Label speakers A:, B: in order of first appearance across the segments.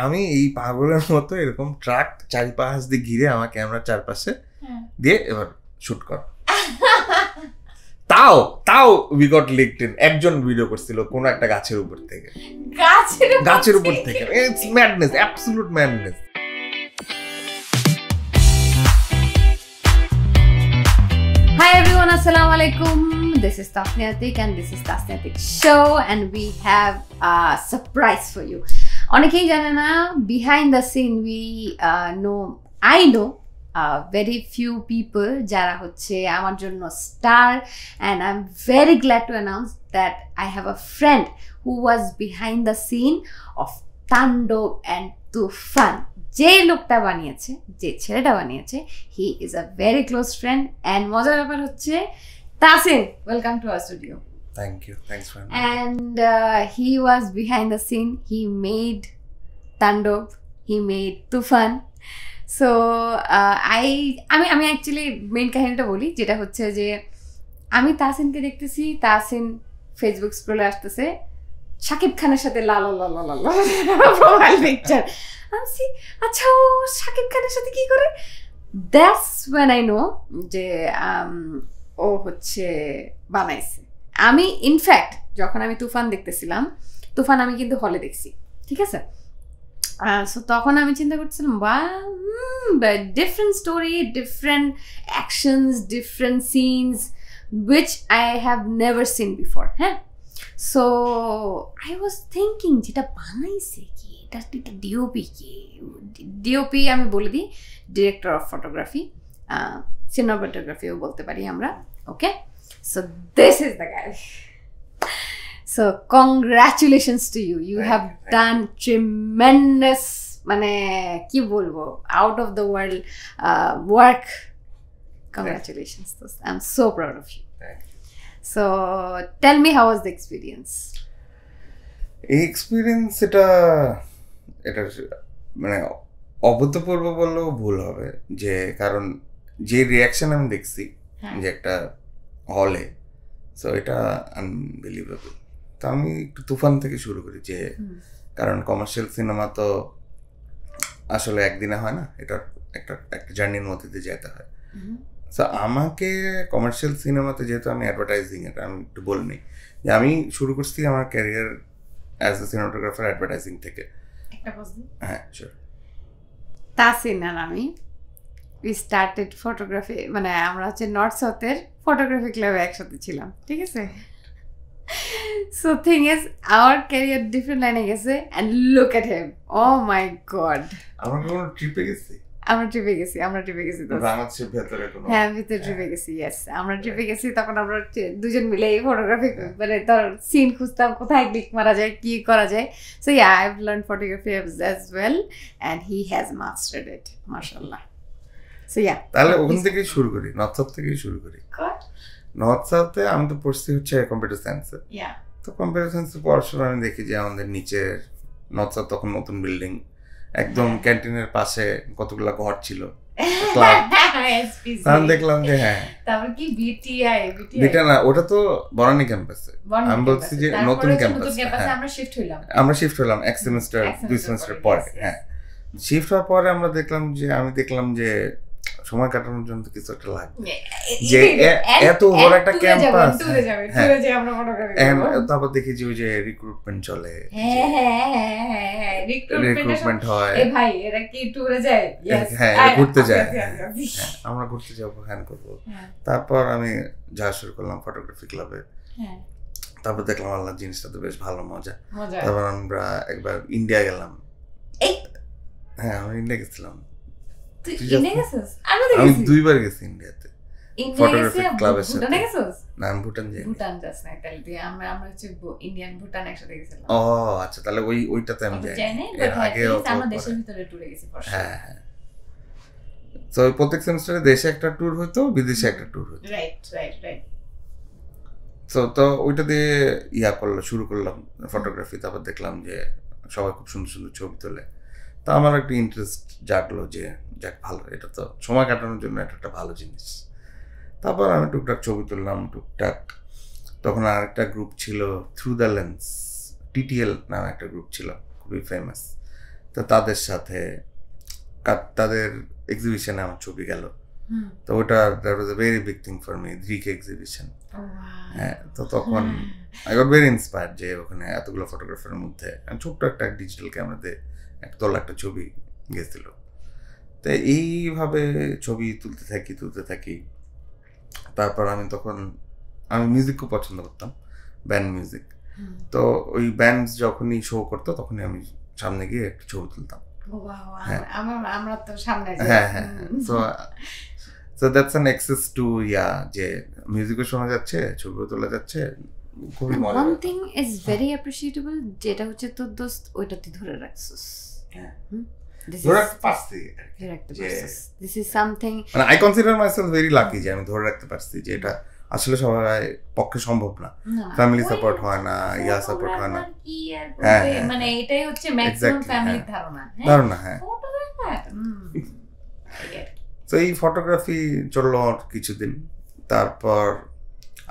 A: আমি এই পাগলের মতো এরকম ট্রাক চারিপাশ দিয়ে ঘিরে আমার ক্যামেরার চারপাশে দিয়ে এবার শুট কর। তাও উই গট লিকড ইন। একজন ভিডিও করছিল কোন একটা গাছের উপর থেকে, গাছের উপর থেকে। It's madness, absolute madness.
B: Hi everyone, assalamu alaikum. This is Tasniatik and this is Tasniatik Show and we have a surprise for you. Ọনেকেই জানে না, behind the scene I know very few people যারা হচ্ছে আমার জন্য star, and I'm very glad to announce that I have a friend who was behind the scene of Tandov and Tufan. যে লোকটা বানিয়েছে, যে ছেলেটা বানিয়েছে, he is a very close friend and মজার ব্যাপার হচ্ছে Tasin, welcome to our studio.
A: Thank you, thanks for having me.
B: And he was behind the scene. He made Tandov, he made Tufan. So আমি অ্যাকচুয়ালি মেইন কাহিনীটা বলি, যেটা হচ্ছে যে আমি তাসিনকে দেখতেছি, তাসিন ফেসবুক স্ক্রলে আসতেছে শাকিব খানের সাথে লাল প্রোফাইল পিকচার। আমি আচ্ছা, ও শাকিব খানের সাথে কি করে? দ্যাটস ওয়েন আই নো যে ও হচ্ছে বানাইছে। আমি ইনফ্যাক্ট যখন আমি তুফান দেখতেছিলাম, তুফান আমি কিন্তু হলে দেখছি, ঠিক আছে? সো তখন আমি চিন্তা করছিলাম, বা different story, different actions, different scenes which I have never seen before. হ্যাঁ, সো আই ওয়াজ থিঙ্কিং যেটা বানাইছে কি, এটা ডিওপি কি? ডিওপি আমি বলে দিই, ডিরেক্টর অফ ফটোগ্রাফি, সিনেমাটোগ্রাফিও বলতে পারি আমরা। Okay, so this is the guy. So congratulations to you. You have done tremendous, মানে কি বলবো, out of the world work. Congratulations. I'm so proud of you. So tell me, how was the experience?
A: Experience এটা মানে অভূতপূর্ব বললেও ভুল হবে, যে কারণ যে রিয়াকশন আমি দেখছি যে একটা হলে, সো এটা আনবিলিভেবল। তো আমি একটু তুফান থেকে শুরু করি, যে কারণ কমার্শিয়াল সিনেমা তো আসলে একদিনে হয় না, এটা একটা জার্নির মধ্যে দিয়ে যেতে হয়। সো আমাকে কমার্শিয়াল সিনেমাতে, যেহেতু আমি অ্যাডভার্টাইজিং, এটা আমি একটু বলে নিই যে আমি শুরু করছি আমার career as a cinematographer advertising থেকে। হ্যাঁ, শিওর।
B: তাসিন আর আমি উই স্টার্টেড ফটোগ্রাফি, মানে আমরা হচ্ছে নর্থ সাউথের ফটোগ্রাফি ক্লাবে একসাথে ছিলাম, ঠিক আছে? So thing is, our career different line গেছে, and look at him, oh my god.
A: আমরা কোন ট্রিপে গেছি?
B: আমরা ট্রিপে গেছি তো
A: বাংলাদেশের ভেতরে কোনো?
B: হ্যাঁ, ভিতরে ট্রিপে গেছি। ইয়েস, আমরা ট্রিপে গেছি। তখন আমরা দুজন মিলে ফটোগ্রাফি, মানে তোর সিন খুঁজতাম, কোথায় ক্লিক মারা যায়, কি করা যায়। So yeah, I have learned photography as well, and he has mastered it, মাশাআল্লাহ। সো ইয়া,
A: তাহলে ওখান থেকেই শুরু করি, নর্থ সাউথ থেকেই শুরু করি। নর্থ সাউথে আমি তো পড়ছি হচ্ছে কম্পিউটার সায়েন্সে। তো কম্পিউটার সায়েন্সে পড়াশোনা আমি দেখি যে আমাদের নিচের নর্থ সাউথ তখন নতুন বিল্ডিং, একদম ক্যান্টিনের পাশে কতগুলো ঘর ছিল, আমি দেখলাম যে হ্যাঁ,
B: তারপর কি
A: বিটা না, ওটা তো বনানী ক্যাম্পাসে। আমি বলছি যে নতুন ক্যাম্পাস, আমরা শিফট হলাম এক সেমিস্টার, 2 সেমিস্টার পরে। হ্যাঁ, শিফট হওয়ার পরে আমরা দেখলাম যে সময় কাটানোর জন্য কিছু একটা লাগবে, যে এত বড় একটা ক্যাম্পাস। তারপর দেখি যে ওই যে রিক্রুটমেন্ট চলে, রিক্রুটমেন্ট হয়, হ্যাঁ ঘুরতে যায়, আমরা ঘুরতে যাবো, হ্যাঁ করবো। তারপর আমি যাওয়া শুরু করলাম ফটোগ্রাফি ক্লাবে। তারপর দেখলাম আল্লাহ, জিনিসটা তো বেশ ভালো, মজা। তারপর আমরা একবার ইন্ডিয়া গেলাম। হ্যাঁ, আমরা ইন্ডিয়া গেছিলাম। আমি 2 বার গেছি ইন্ডিয়াতে ফটোগ্রাফি ক্লাবের সাথে। না, আমি ভুটান যাই।
B: আমরা হচ্ছে ইন্ডিয়ান ভুটান একসাথে গেছিলাম।
A: ও আচ্ছা, তাহলে ওইটাতে আমি যাই, এর আগে
B: আমরা দেশের ভিতরে ট্যুরে গেছি।
A: হ্যাঁ হ্যাঁ, তো প্রত্যেক সেমিস্টারে দেশে একটা ট্যুর হতো, বিদেশে একটা ট্যুর হতো।
B: রাইট।
A: তো ওইটা দিয়ে শুরু করলাম ফটোগ্রাফি। তারপর দেখলাম যে সবাই খুব সুন্দর সুন্দর ছবি তোলে, তা আমার একটা ইন্টারেস্ট জাগলো যে যাক ভালো, এটা তো সময় কাটানোর জন্য এটা একটা ভালো জিনিস। তারপর আমি টুকটাক ছবি তুললাম, টুকটাক। তখন আরেকটা গ্রুপ ছিল থ্রু দ্য লেন্স, TTL নামে একটা গ্রুপ ছিল, খুবই ফেমাস। তো তাদের সাথে তাদের এক্সিবিশনে আমার ছবি গেল। তো ওটা that was a very big thing for me, Greek exhibition. হ্যাঁ, তো তখন আই গট ভেরি ইন্সপায়ার্ড যে ওখানে এতগুলো ফটোগ্রাফারের মধ্যে ছোট্ট একটা ডিজিটাল ক্যামেরাতে তোলা একটা ছবি গেছিল। তো এইভাবে ছবি তুলতে থাকি। তারপর আমি মিউজিক খুব পছন্দ করতাম, ব্যান্ড মিউজিক। তো ওই ব্যান্ড যখনই শো করতো তখনই আমি সামনে গিয়ে একটু ছবি তুলতাম।
B: আমরা তো সামনে
A: so that's an access to যে মিউজিকও শোনা যাচ্ছে, ছবিও তোলা যাচ্ছে, খুবই মজা।
B: ওয়ান থিং ইজ ভেরি অ্যাপ্রিশিয়েটেবল, যেটা হচ্ছে তোর দোস্ত ওইটা তুই ধরে রাখছিস। This is something
A: মানে I consider myself very lucky যে আমি ধরে রাখতে পারছি, যে এটা আসলে সবার পক্ষে সম্ভব না। ফ্যামিলি সাপোর্ট হয় না, সাপোর্ট হয় না।
B: মানে এটাই হচ্ছে ম্যাক্সিমাম ফ্যামিলির ধারণা।
A: হ্যাঁ, তো এই ফটোগ্রাফি চললো কিছুদিন। তারপর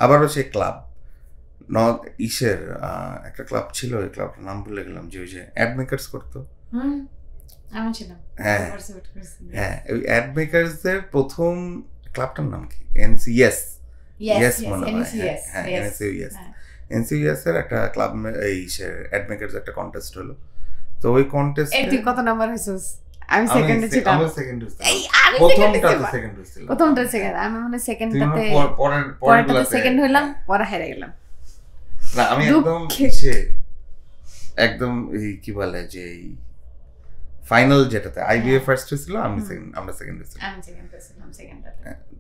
A: আবারও সেই ক্লাব একটা ক্লাব ছিল, ওই ক্লাবটার নাম ভুলে গেলাম, যে ওই যে অ্যাড মেকার্স করতো। হ্যাঁ, ওই অ্যাড মেকার্সদের প্রথম ক্লাবটার নাম কি? NCS মনে হয়। হ্যাঁ, NCS এর একটা ক্লাব, এই অ্যাড মেকার্স একটা কন্টেস্ট হলো। তো ওই কন্টেস্টে
B: তুই কত নাম্বার হইছিস? আমি সেকেন্ডে ছিলাম।
A: আমি সেকেন্ড হইছিলাম।
B: প্রথমটা সেকেন্ড। আমি মানে সেকেন্ডটাতে পরেরটাতে সেকেন্ড হইলাম, পরে হেরে গেলাম।
A: না, আমি একদম এই কি বলে যে ফাইনাল যেটাতে IBA ফার্স্ট হয়েছিল, আমরা সেকেন্ড হয়েছিলাম।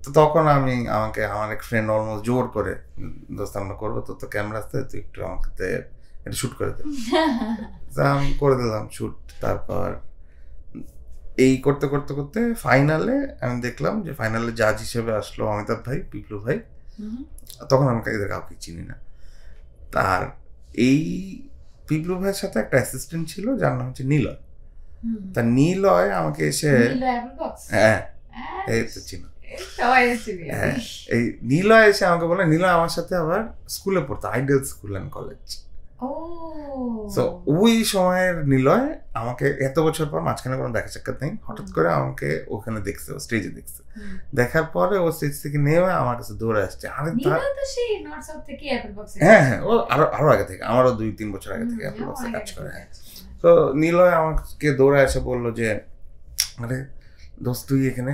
A: তো তখন আমার এক ফ্রেন্ড অলমোস্ট জোর করে, দোস্ত আমরা করবো, তো ক্যামেরা আসতে, তুই একটু আমাকে এটা শুট করে দে। আমি করে দিলাম শুট। তারপর এই করতে করতে করতে ফাইনালে আমি দেখলাম যে ফাইনালে জাজ হিসেবে আসলো অমিতাভ ভাই, পিপলু ভাই। তখন আমাকে এদের কাউকে চিনি না। তার এই পিপলু ভাইয়ের সাথে একটা অ্যাসিস্ট্যান্ট ছিল যার নাম হচ্ছে নিলয়। তা নিলয় আমাকে এসে, হ্যাঁ এই তো চিনো, হ্যাঁ, এই নিলয় এসে আমাকে বলে, নিলয় আমার সাথে আবার স্কুলে পড়তো, আইডিয়াল স্কুল অ্যান্ড কলেজ। তো ওই সময়ের নিলয় আমাকে এত বছর পর, মাঝখানে কোনো দেখা সাক্ষাৎ নেই, হঠাৎ করে আমাকে ওখানে দেখছে, ও স্টেজে দেখছে। দেখার পরে ও স্টেজ থেকে নেমে আমার কাছে দৌড়ে আসছে। হ্যাঁ, ও আরো আগে থেকে, আমারও 2-3 বছর আগে থেকে অ্যাপল বক্সে কাজ করে। তো নিলয় আমাকে দৌড়ে এসে বললো যে, আরে দোস্ত, তুই এখানে,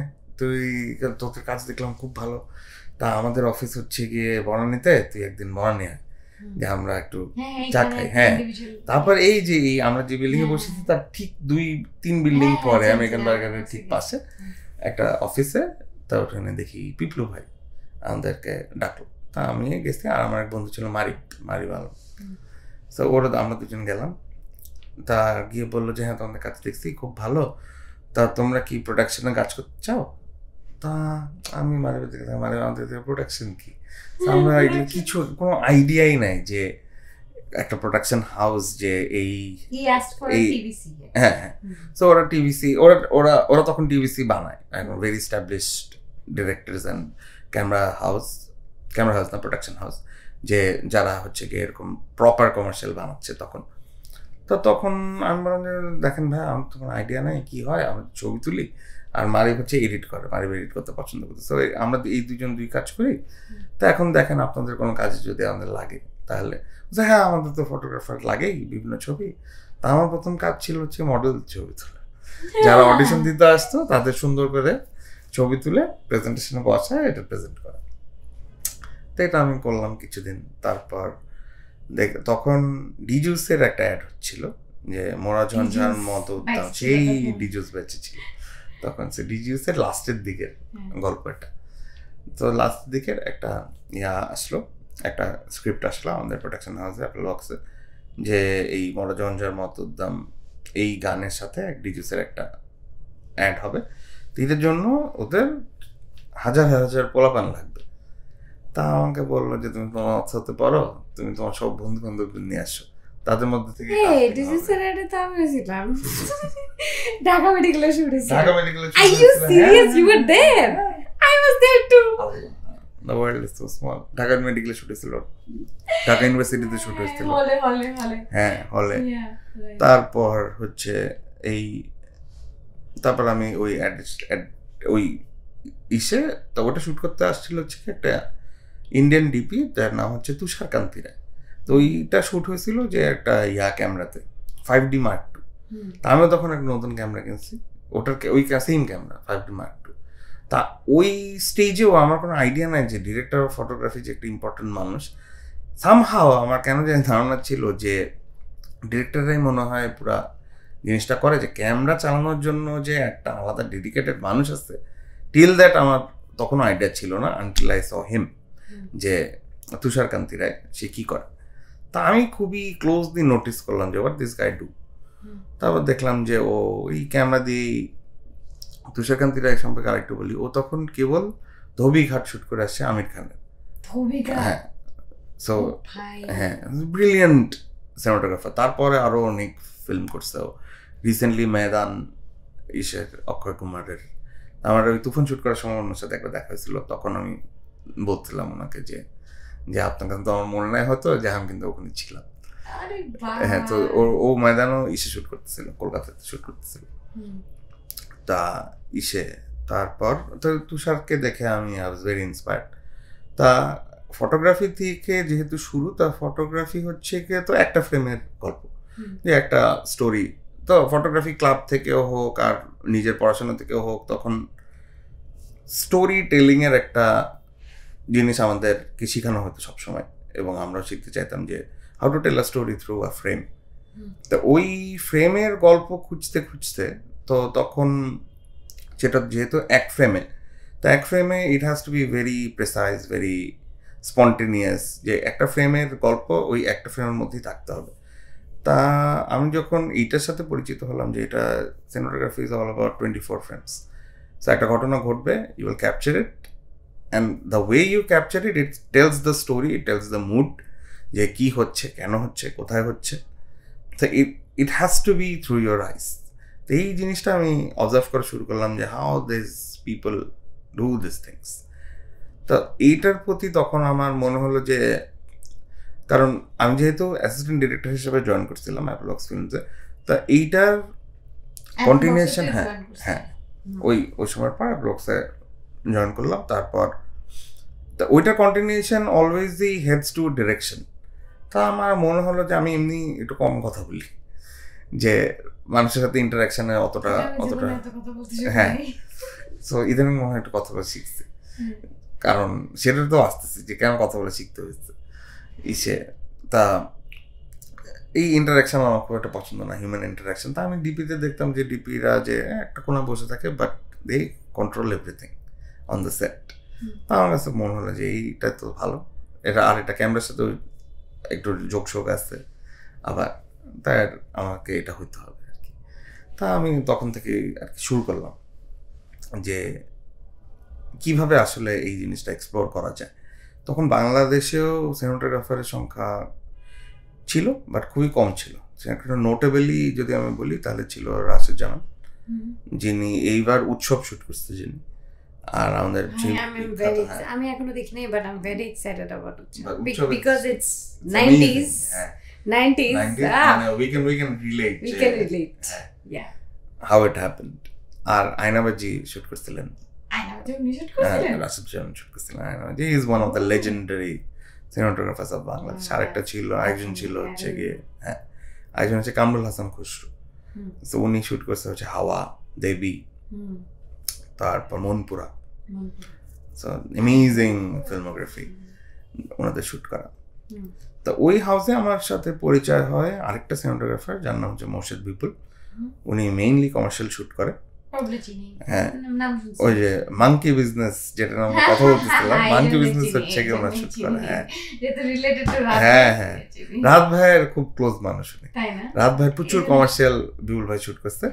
A: তোকে কাজ দেখলাম খুব ভালো। তা আমাদের অফিস হচ্ছে গিয়ে বনানীতে, তুই একদিন বনানী আয়, যে আমরা একটু চা খাই। হ্যাঁ, তারপর এই যে আমরা যে বিল্ডিং এ বসেছি তার ঠিক 2-3 বিল্ডিং পরে, আমেরিকান বার্গারের ঠিক পাশে একটা অফিসে। তা ওখানে দেখি পিপলু ভাই আমাদেরকে ডাকলো। তা আমি গেছি, আর আমার এক বন্ধু ছিল মারি ভালো। তো আমরা দুজন গেলাম। তা গিয়ে বললো যে, হ্যাঁ, তোমাদের কাজ দেখছি খুব ভালো, তা তোমরা কি প্রোডাকশনে কাজ করতে চাও? তা আমি আমাদের প্রোডাকশন কি, আমরা এগুলো কিছু কোনো আইডিয়াই নাই যে একটা প্রোডাকশন হাউস, যে এই হ্যাঁ। সো ওরা টিভিসি, ওরা তখন টিভিসি বানায়, very established directors and camera house না, প্রোডাকশন হাউস, যে যারা হচ্ছে গিয়ে এরকম প্রপার কমার্শিয়াল বানাচ্ছে তখন। তো তখন আমি বললাম যে, দেখেন ভাই, আমার তো কোনো আইডিয়া নাই কি হয়, আমরা ছবি তুলি, আর মারি হচ্ছে এডিট করে, মারি এডিট করতে পছন্দ করতে। তো আমরা এই দুই কাজ করি। তো এখন দেখেন আপনাদের কোনো কাজে যদি আমাদের লাগে তাহলে, হ্যাঁ, আমাদের তো ফটোগ্রাফার লাগেই বিভিন্ন ছবি। তা আমার প্রথম কাজ ছিল হচ্ছে মডেল ছবি তোলা। যারা অডিশন দিতে আসতো তাদের সুন্দর করে ছবি তুলে প্রেজেন্টেশনে বসায়, এটা প্রেজেন্ট করা। তো এটা আমি করলাম কিছুদিন। তারপর তখন ডিজুসের একটা অ্যাড হচ্ছিল, যে মোরা ঝঞ্ঝার মতো উদ্যান, সেই ডিজুস বেঁচে ছিল তখন। সে ডিজিউসের লাস্টের দিকের গল্প এটা। তো লাস্টের দিকের একটা আসলো, একটা স্ক্রিপ্ট আসলো আমাদের প্রোডাকশন হাউসে, অ্যাপল বক্সে, যে এই মরজঞ্জার মতোদ্দাম এই গানের সাথে ডিজিউসের একটা অ্যাড হবে। এদের জন্য ওদের হাজার পোলাপান লাগবে। তা আমাকে বললো যে, তুমি তোমার সাথে পারো, তুমি তোমার সব বন্ধু বান্ধব নিয়ে আসো, তাদের মধ্যে থেকে
B: ঢাকা মেডিকেলে শুট হয়েছিল।
A: Are you serious? You were there?
B: I was there too.
A: The world is so small. Dhaka মেডিকেলে শুট হয়েছিল, ঢাকা ইউনিভার্সিটিতে শুট হয়েছিল।
B: হলে
A: হ্যাঁ, হলে। তারপর হচ্ছে এই তারপর আমি ওই ওই ইসে তো ওটা শ্যুট করতে আসছিল হচ্ছে একটা ইন্ডিয়ান ডিপি, যার নাম হচ্ছে তুষারকান্তি রায়। তো ওইটা শ্যুট হয়েছিল যে একটা ক্যামেরাতে 5D Mark II। তা আমিও তখন একটা নতুন ক্যামেরা কিনছি, ওটার ওই same camera 5D Mark II। তা ওই স্টেজেও আমার কোনো আইডিয়া নাই যে ডিরেক্টর অফ ফটোগ্রাফি যে একটা ইম্পর্টেন্ট মানুষ। সামহাও আমার কেন জানি ধারণা ছিল যে ডিরেক্টররাই মনে হয় পুরা জিনিসটা করে, যে ক্যামেরা চালানোর জন্য যে একটা আলাদা ডেডিকেটেড মানুষ আছে। টিল দ্যাট আমার তখনও আইডিয়া ছিল না, আনটিল আই স হিম, যে তুষারকান্তি রায় সে কী করে। তা আমি খুবই ক্লোজলি নোটিস করলাম যে হোয়াট দিস গাই ডু। তারপর দেখলাম যে ও এই ক্যামেরা দিয়েই, তুষারকান্তি রায় সম্পর্কে আরেকটু বলি, ও তখন কেবল ধোবি ঘাট শ্যুট করে আসছে আমির খানের। হ্যাঁ, সো হ্যাঁ, ব্রিলিয়েন্ট সিনেমাটোগ্রাফার। তারপরে আরও অনেক ফিল্ম করছে ও। রিসেন্টলি ময়দান ইসের অক্ষয় কুমারের, আমার ওই তুফান শ্যুট করার সময় ওনার সাথে একবার দেখা হয়েছিল। তখন আমি বলছিলাম ওনাকে যে আপনার কাছে তো আমার মনে নাই হয়তো যে আমি কিন্তু ওখানে ছিলাম। হ্যাঁ, তো ও ময়দানও ইসে শ্যুট করতেছিল, কলকাতাতে শ্যুট করতেছিল। তা ইসে তারপর তো তুষারকে দেখে আমি আই ওয়াজ ভেরি ইন্সপায়ার্ড। তা ফটোগ্রাফি থেকে যেহেতু শুরু, তা ফটোগ্রাফি হচ্ছে গিয়ে তো একটা ফ্রেমের গল্প, যে একটা স্টোরি। তো ফটোগ্রাফি ক্লাব থেকেও হোক আর নিজের পড়াশোনা থেকেও হোক, তখন স্টোরি টেলিংয়ের একটা জিনিস আমাদেরকে শেখানো হতো সবসময়, এবং আমরাও শিখতে চাইতাম যে how to tell a story through a frame. তো ওই ফ্রেমের গল্প খুঁজতে খুঁজতে, তো তখন সেটা যেহেতু এক ফ্রেমে, তো এক ফ্রেমে ইট has to be very precise, very spontaneous, যে একটা ফ্রেমের গল্প ওই একটা ফ্রেমের মধ্যেই থাকতে হবে। তা আমি যখন এইটার সাথে পরিচিত হলাম যে এটা cinematography is all about 24 frames. So একটা ঘটনা ঘটবে, you will capture it, and the way you capture it, it tells the story, it tells the mood, যে কী হচ্ছে, কেন হচ্ছে, কোথায় হচ্ছে। তো it has to be through your eyes. তো এই জিনিসটা আমি অবজার্ভ করা শুরু করলাম যে how this people do this things. তো এইটার প্রতি তখন আমার মনে হলো যে, কারণ আমি যেহেতু অ্যাসিস্ট্যান্ট ডিরেক্টর হিসেবে জয়েন করছিলাম অ্যাপলক্স ফিল্মসে, তা এইটার কন্টিনিউশন, হ্যাঁ ওই সময়ের পর অ্যাপলক্সে জয়েন করলাম। তারপর তা ওইটার কন্টিনিউশন অলওয়েজই হেডস টু ডিরেকশন। তা আমার মনে হলো যে আমি এমনি একটু কম কথা বলি, যে মানুষের সাথে ইন্টারাকশনে অতটা হ্যাঁ। সো ইদানিং মনে হয় একটু কথা বলে শিখছি, কারণ সেটা তো আসতেছি যে কেন কথা বলে শিখতে হয়েছে ইসে। তা এই ইন্টারাকশন আমার খুব একটা পছন্দ না, হিউম্যান ইন্টারাকশন। তা আমি ডিপিতে দেখতাম যে ডিপিরা যে একটা কোণা বসে থাকে, but they control everything on the set. তা আমার কাছে মনে হলো যে এইটা তো ভালো, এটা আর এটা ক্যামেরার সাথে একটু যোগসোগ আছে আবার, তাই আমাকে এটা হইতে হবে আর কি। তা আমি তখন থেকে আর কি শুরু করলাম যে কিভাবে আসলে এই জিনিসটা এক্সপ্লোর করা যায়। তখন বাংলাদেশেও সিনেমাটোগ্রাফারের সংখ্যা ছিল, বাট খুবই কম ছিল। নোটেবলি যদি আমি বলি তাহলে ছিল রাশেদ জামান, যিনি এইবার উৎসব শুট করছে যিনি। আর আমাদের
B: আমি এখনো দেখিনি, but I am very excited about Utsob because it's 90s.
A: we can relate
B: yeah
A: how it happened. আর আয়নাবাজি শুট করছিলেন, রাশেদ জামান শুট করছিলেন। Aynabaji is one of the legendary cinematographers of Bangladesh. আরেকটা ছিল, আরেকজন ছিল হচ্ছে গিয়ে আরেকজন হচ্ছে কামরুল হাসান খসরু। তো উনি শুট করছে হচ্ছে হাওয়া, দেবী, তারপর মনপুরা। সো অ্যামেজিং ফিল্মোগ্রাফি ওনাদের শুট করা। তো ওই হাউসে আমার সাথে পরিচয় হয় আরেকটা সিনেমাটোগ্রাফার যার নাম হচ্ছে মোর্শেদ বিপুল। উনি মেইনলি কমার্শিয়াল শুট করে। হ্যাঁ, ওই যে মাঙ্কি বিজনেস যেটা আমরা কথা বলতেছিলাম, মাঙ্কি বিজনেস হচ্ছে কি ওনার শুট করে। হ্যাঁ, রাত ভাইয়ের খুব ক্লোজ মানুষ উনি। রাত ভাইয়ের প্রচুর কমার্শিয়াল বিপুল ভাই শুট করছে।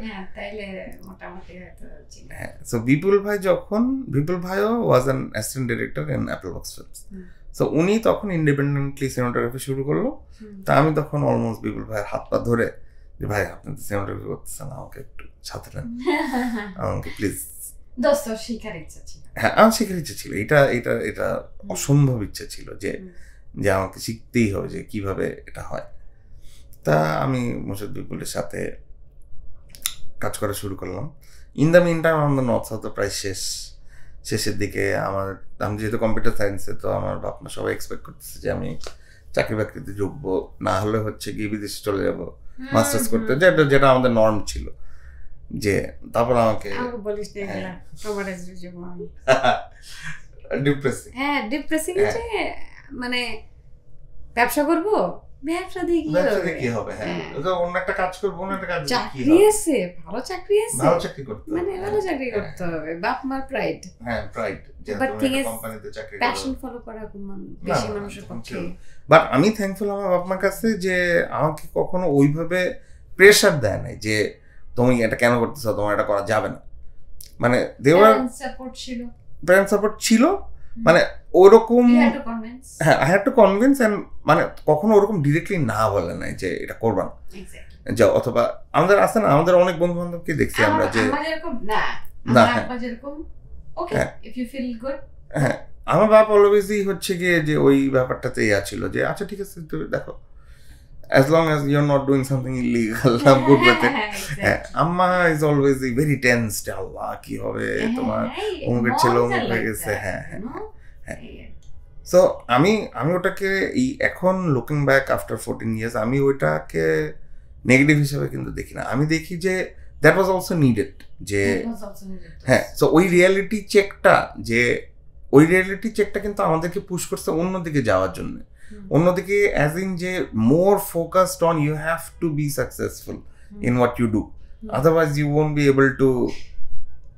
A: হ্যাঁ, সো বিপুল ভাইও was an assistant director in Applebox films. So উনি তখন ইন্ডিপেন্ডেন্টলি সিনেমাটোগ্রাফি শুরু করলো। তা আমি তখন অলমোস্ট বিপুল ভাইয়ের হাত পা ধরে যে ভাই আপনি তো সিনেমাটোগ্রাফি করতেছেন, আমাকে একটু সাথে নেন, আমাকে প্লিজ। হ্যাঁ, আমার শেখার ইচ্ছা ছিল, এটা অসম্ভব ইচ্ছা ছিল যে আমাকে শিখতেই হবে যে কিভাবে এটা হয়। তা আমি মোর্শেদ বিপুলের সাথে কাজ করা শুরু করলাম। ইন দ্য মিন টাইম আমাদের নর্থ সাউথ প্রায় শেষের দিকে। আমি যেহেতু কম্পিউটার সায়েন্সে, তো আমার বাপ মা সবাই এক্সপেক্ট করতেছে যে আমি চাকরি বাকরিতে ঢুকবো, না হলে হচ্ছে গিয়ে বিদেশে চলে যাবো মাস্টার্স করতে, যেটা আমাদের নর্ম ছিল। যে তারপর আমাকে ডিপ্রেসিং,
B: হ্যাঁ ডিপ্রেসিং, যে মানে ব্যবসা করবো, ব্যবসা দিয়ে কি হবে,
A: হ্যাঁ অন্য একটা কাজ করবো, অন্য একটা কাজ,
B: চাকরি আছে, ভালো চাকরি আছে,
A: ভালো চাকরি করতে
B: মানে ভালো চাকরি করতে হবে, বাপ মার প্রাইড,
A: হ্যাঁ প্রাইড, যে তুমি কোম্পানিতে চাকরি করো,
B: প্যাশন ফলো করা বেশি মানুষের পক্ষে।
A: বাট আমি থ্যাঙ্কফুল আমার বাপ মার কাছে যে আমাকে কখনো ওইভাবে প্রেসার দেয় নাই যে তুমি এটা কেন করতেছো, তোমার এটা করা যাবে না। মানে প্যারেন্ট সাপোর্ট ছিল, মানে ওরকম, হ্যাঁ I had to convince, and মানে কখনো ওরকম ডিরেক্টলি না বলে নাই যে এটা করবা না, যা অথবা আমাদের আছে না, আমাদের অনেক বন্ধু বান্ধবকে দেখছি আমরা যে হ্যাঁ আমার বাপ অলওয়েজই হচ্ছে গিয়ে যে ওই ব্যাপারটাতে ইয়া ছিল যে আচ্ছা ঠিক আছে তুমি দেখো, as long as you're not doing something illegal, I'm good with it. Amma is always very tense, Allah কি হবে তোমার, অমুকের ছেলে অমুক হয়ে গেছে, হ্যাঁ হ্যাঁ হ্যাঁ। সো আমি ওটাকে এখন লুকিং ব্যাক আফটার 14 years আমি ওইটাকে নেগেটিভ হিসেবে কিন্তু দেখি না, আমি দেখি যে দ্যাট ওয়াজ অলসো নিডেড, যে হ্যাঁ। সো ওই রিয়ালিটি চেকটা কিন্তু আমাদেরকে পুশ করছে অন্যদিকে যাওয়ার জন্য, অন্যদিকে অ্যাজ ইন যে more focused on you have to be successful in what you do, otherwise you won't be able to,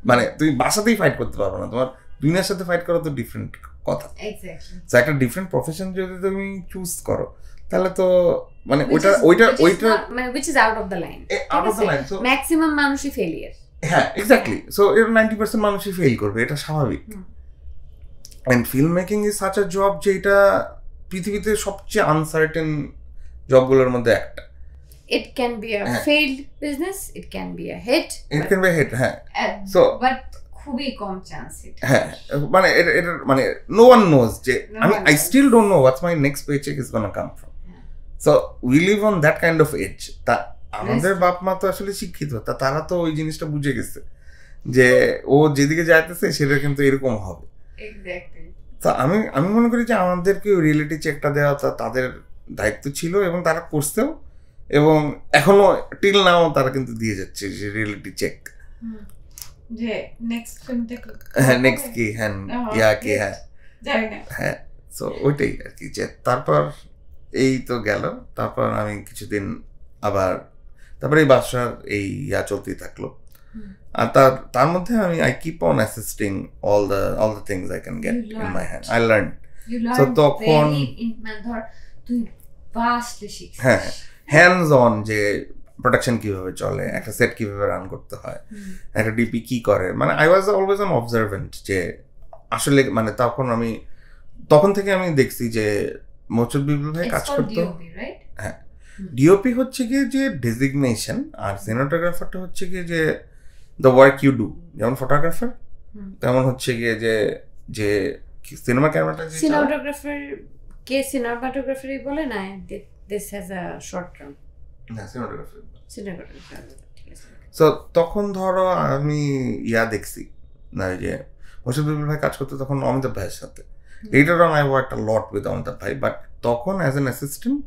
A: মানে তুমি বাসাতেই ফাইট করতে পারবে না, তোমার দুনিয়ার সাথে ফাইট করা তো ডিফারেন্ট কথা। সো একটা ডিফারেন্ট প্রফেশন যদি তুমি চুজ করো তাহলে তো মানে ওইটা
B: মানে which is out of the line, so maximum মানুষই ফেলিয়ার,
A: হ্যাঁ এক্স্যাক্টলি। সো এর 90% মানুষই ফেল করবে, এটা স্বাভাবিক। And film making is such a job যে এটা পৃথিবীতে সবচেয়ে আনসার্টেন জবগুলোর মধ্যে একটা।
B: It can be a failed business, it can be a hit,
A: হ্যাঁ। সো
B: বাট খুবই কম চান্স এটা,
A: হ্যাঁ মানে এটা মানে নো ওয়ান নোজ যে I still don't know what's my next paycheck is gonna come from. So we live on that kind of edge. তা আমাদের বাপ মা তো আসলে শিক্ষিত, তারা তো ওই জিনিসটা বুঝে গেছে যে ও যেদিকে যাইতেছে সেটা কিন্তু এরকম হবে। তো আমি মনে করি যে আমাদেরকে ওই রিয়েলিটি চেকটা দেওয়া তাদের দায়িত্ব ছিল, এবং তারা করছেও, এবং এখনো টিল নাও তারা কিন্তু দিয়ে যাচ্ছে যে রিয়েলিটি চেক,
B: যে নেক্সট ফিল্মটা
A: হ্যাঁ নেক্সট কি হ্যাঁ ইয়া কি হ্যাঁ হ্যাঁ। সো ওইটাই আর কি, যে তারপর এই তো গেল, তারপর আমি কিছুদিন আবার তারপরে এই বাসার এই ইয়া চলতেই থাকলো, আর তার মধ্যে আমি I keep on assisting all the things I can get in my hand. I learned. So তখন
B: তুই vastly শিখছিস,
A: হ্যাঁ hands on যে প্রোডাকশন কিভাবে চলে, একটা সেট কিভাবে রান করতে হয়, একটা ডিপি কি করে, মানে I was always an observant, যে আসলে মানে তখন থেকে আমি দেখছি যে মোচুর বিপ্লব ভাই কাজ করতো, হ্যাঁ ডিওপি হচ্ছে গিয়ে যে ডেজিগনেশন, আর সিনেমাটোগ্রাফারটা হচ্ছে গিয়ে যে দ্য ওয়ার্ক ইউ ডু, যেমন ফটোগ্রাফার তেমন হচ্ছে গিয়ে যে সিনেমা ক্যামেরাটা যে
B: সিনেমাটোগ্রাফারই বলে না, this has a short term,
A: না সিনেমাটোগ্রাফার। সো তখন ধরো আমি দেখছি না যে মোশাররফ বিপ্লব ভাই কাজ করতে তখন অমিতাভ ভাইয়ের সাথে, later on I worked a lot with Amitabh ভাই, বাট তখন as an assistant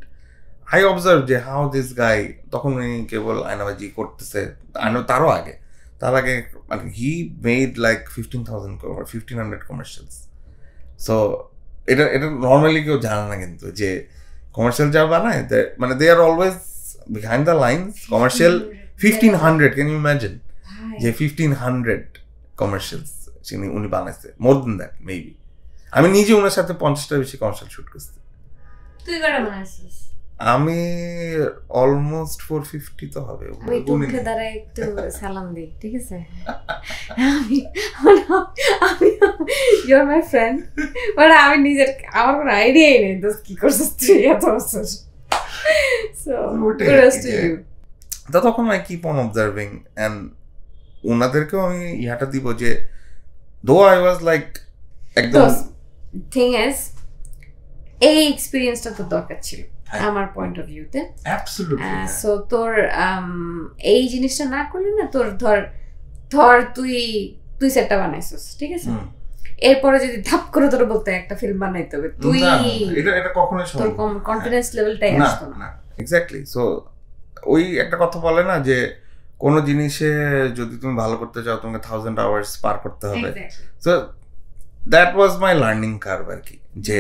A: I observed যে হাউ দিস গাই, তখন উনি কেবল আয়নাবাজি করতেছে, তার আগে মানে he made like 1500 commercials. So এটা নর্মালি কেউ জানে না কিন্তু, যে কমার্শিয়াল যা বানায় মানে they are always behind the lines. Commercial 1500, can you imagine যে 1500 কমার্শিয়ালস উনি বানাইছে, মোর দেন দ্যাট মেবি। আমি নিজে ওনার সাথে 50টা বেশি কমার্শিয়াল শুট করছি।
B: তুই কয়টা বানাইছিস?
A: আমি অলমোস্ট 450 তো হবে।
B: আমি তোকে দ্বারা একটু সালাম দিই, ঠিক আছে? আমি you are my friend, but আমি নিজের আমার কোনো আইডিয়াই নেই তো কি করছিস তুই এত বছর। So kudos to you.
A: তখন I keep on observing, and ওনাদেরকেও আমি ইহাটা দিব যে দো আই ওয়াজ লাইক একদম
B: থিং ইজ এই এক্সপেরিয়েন্সটা তো দরকার ছিল। আমার পয়েন্ট অফ ভিউতে।
A: অ্যাবসলিউটলি।
B: সো তোর এই জিনিসটা না করলি না, তোর ধর তুই সেটটা বানাইছিস, ঠিক আছে, এরপরে যদি ধাপ করে তোর বলতে একটা ফিল্ম বানাইতে হবে, তুই
A: এটা কখনোই
B: তোর কনফিডেন্স লেভেলটাই আসতো না।
A: এক্স্যাক্টলি। সো ওই একটা কথা বলে না যে কোনো জিনিসে যদি তুমি ভালো করতে চাও তোমাকে 1000 hours পার করতে হবে। So that was my learning curve আর কি, যে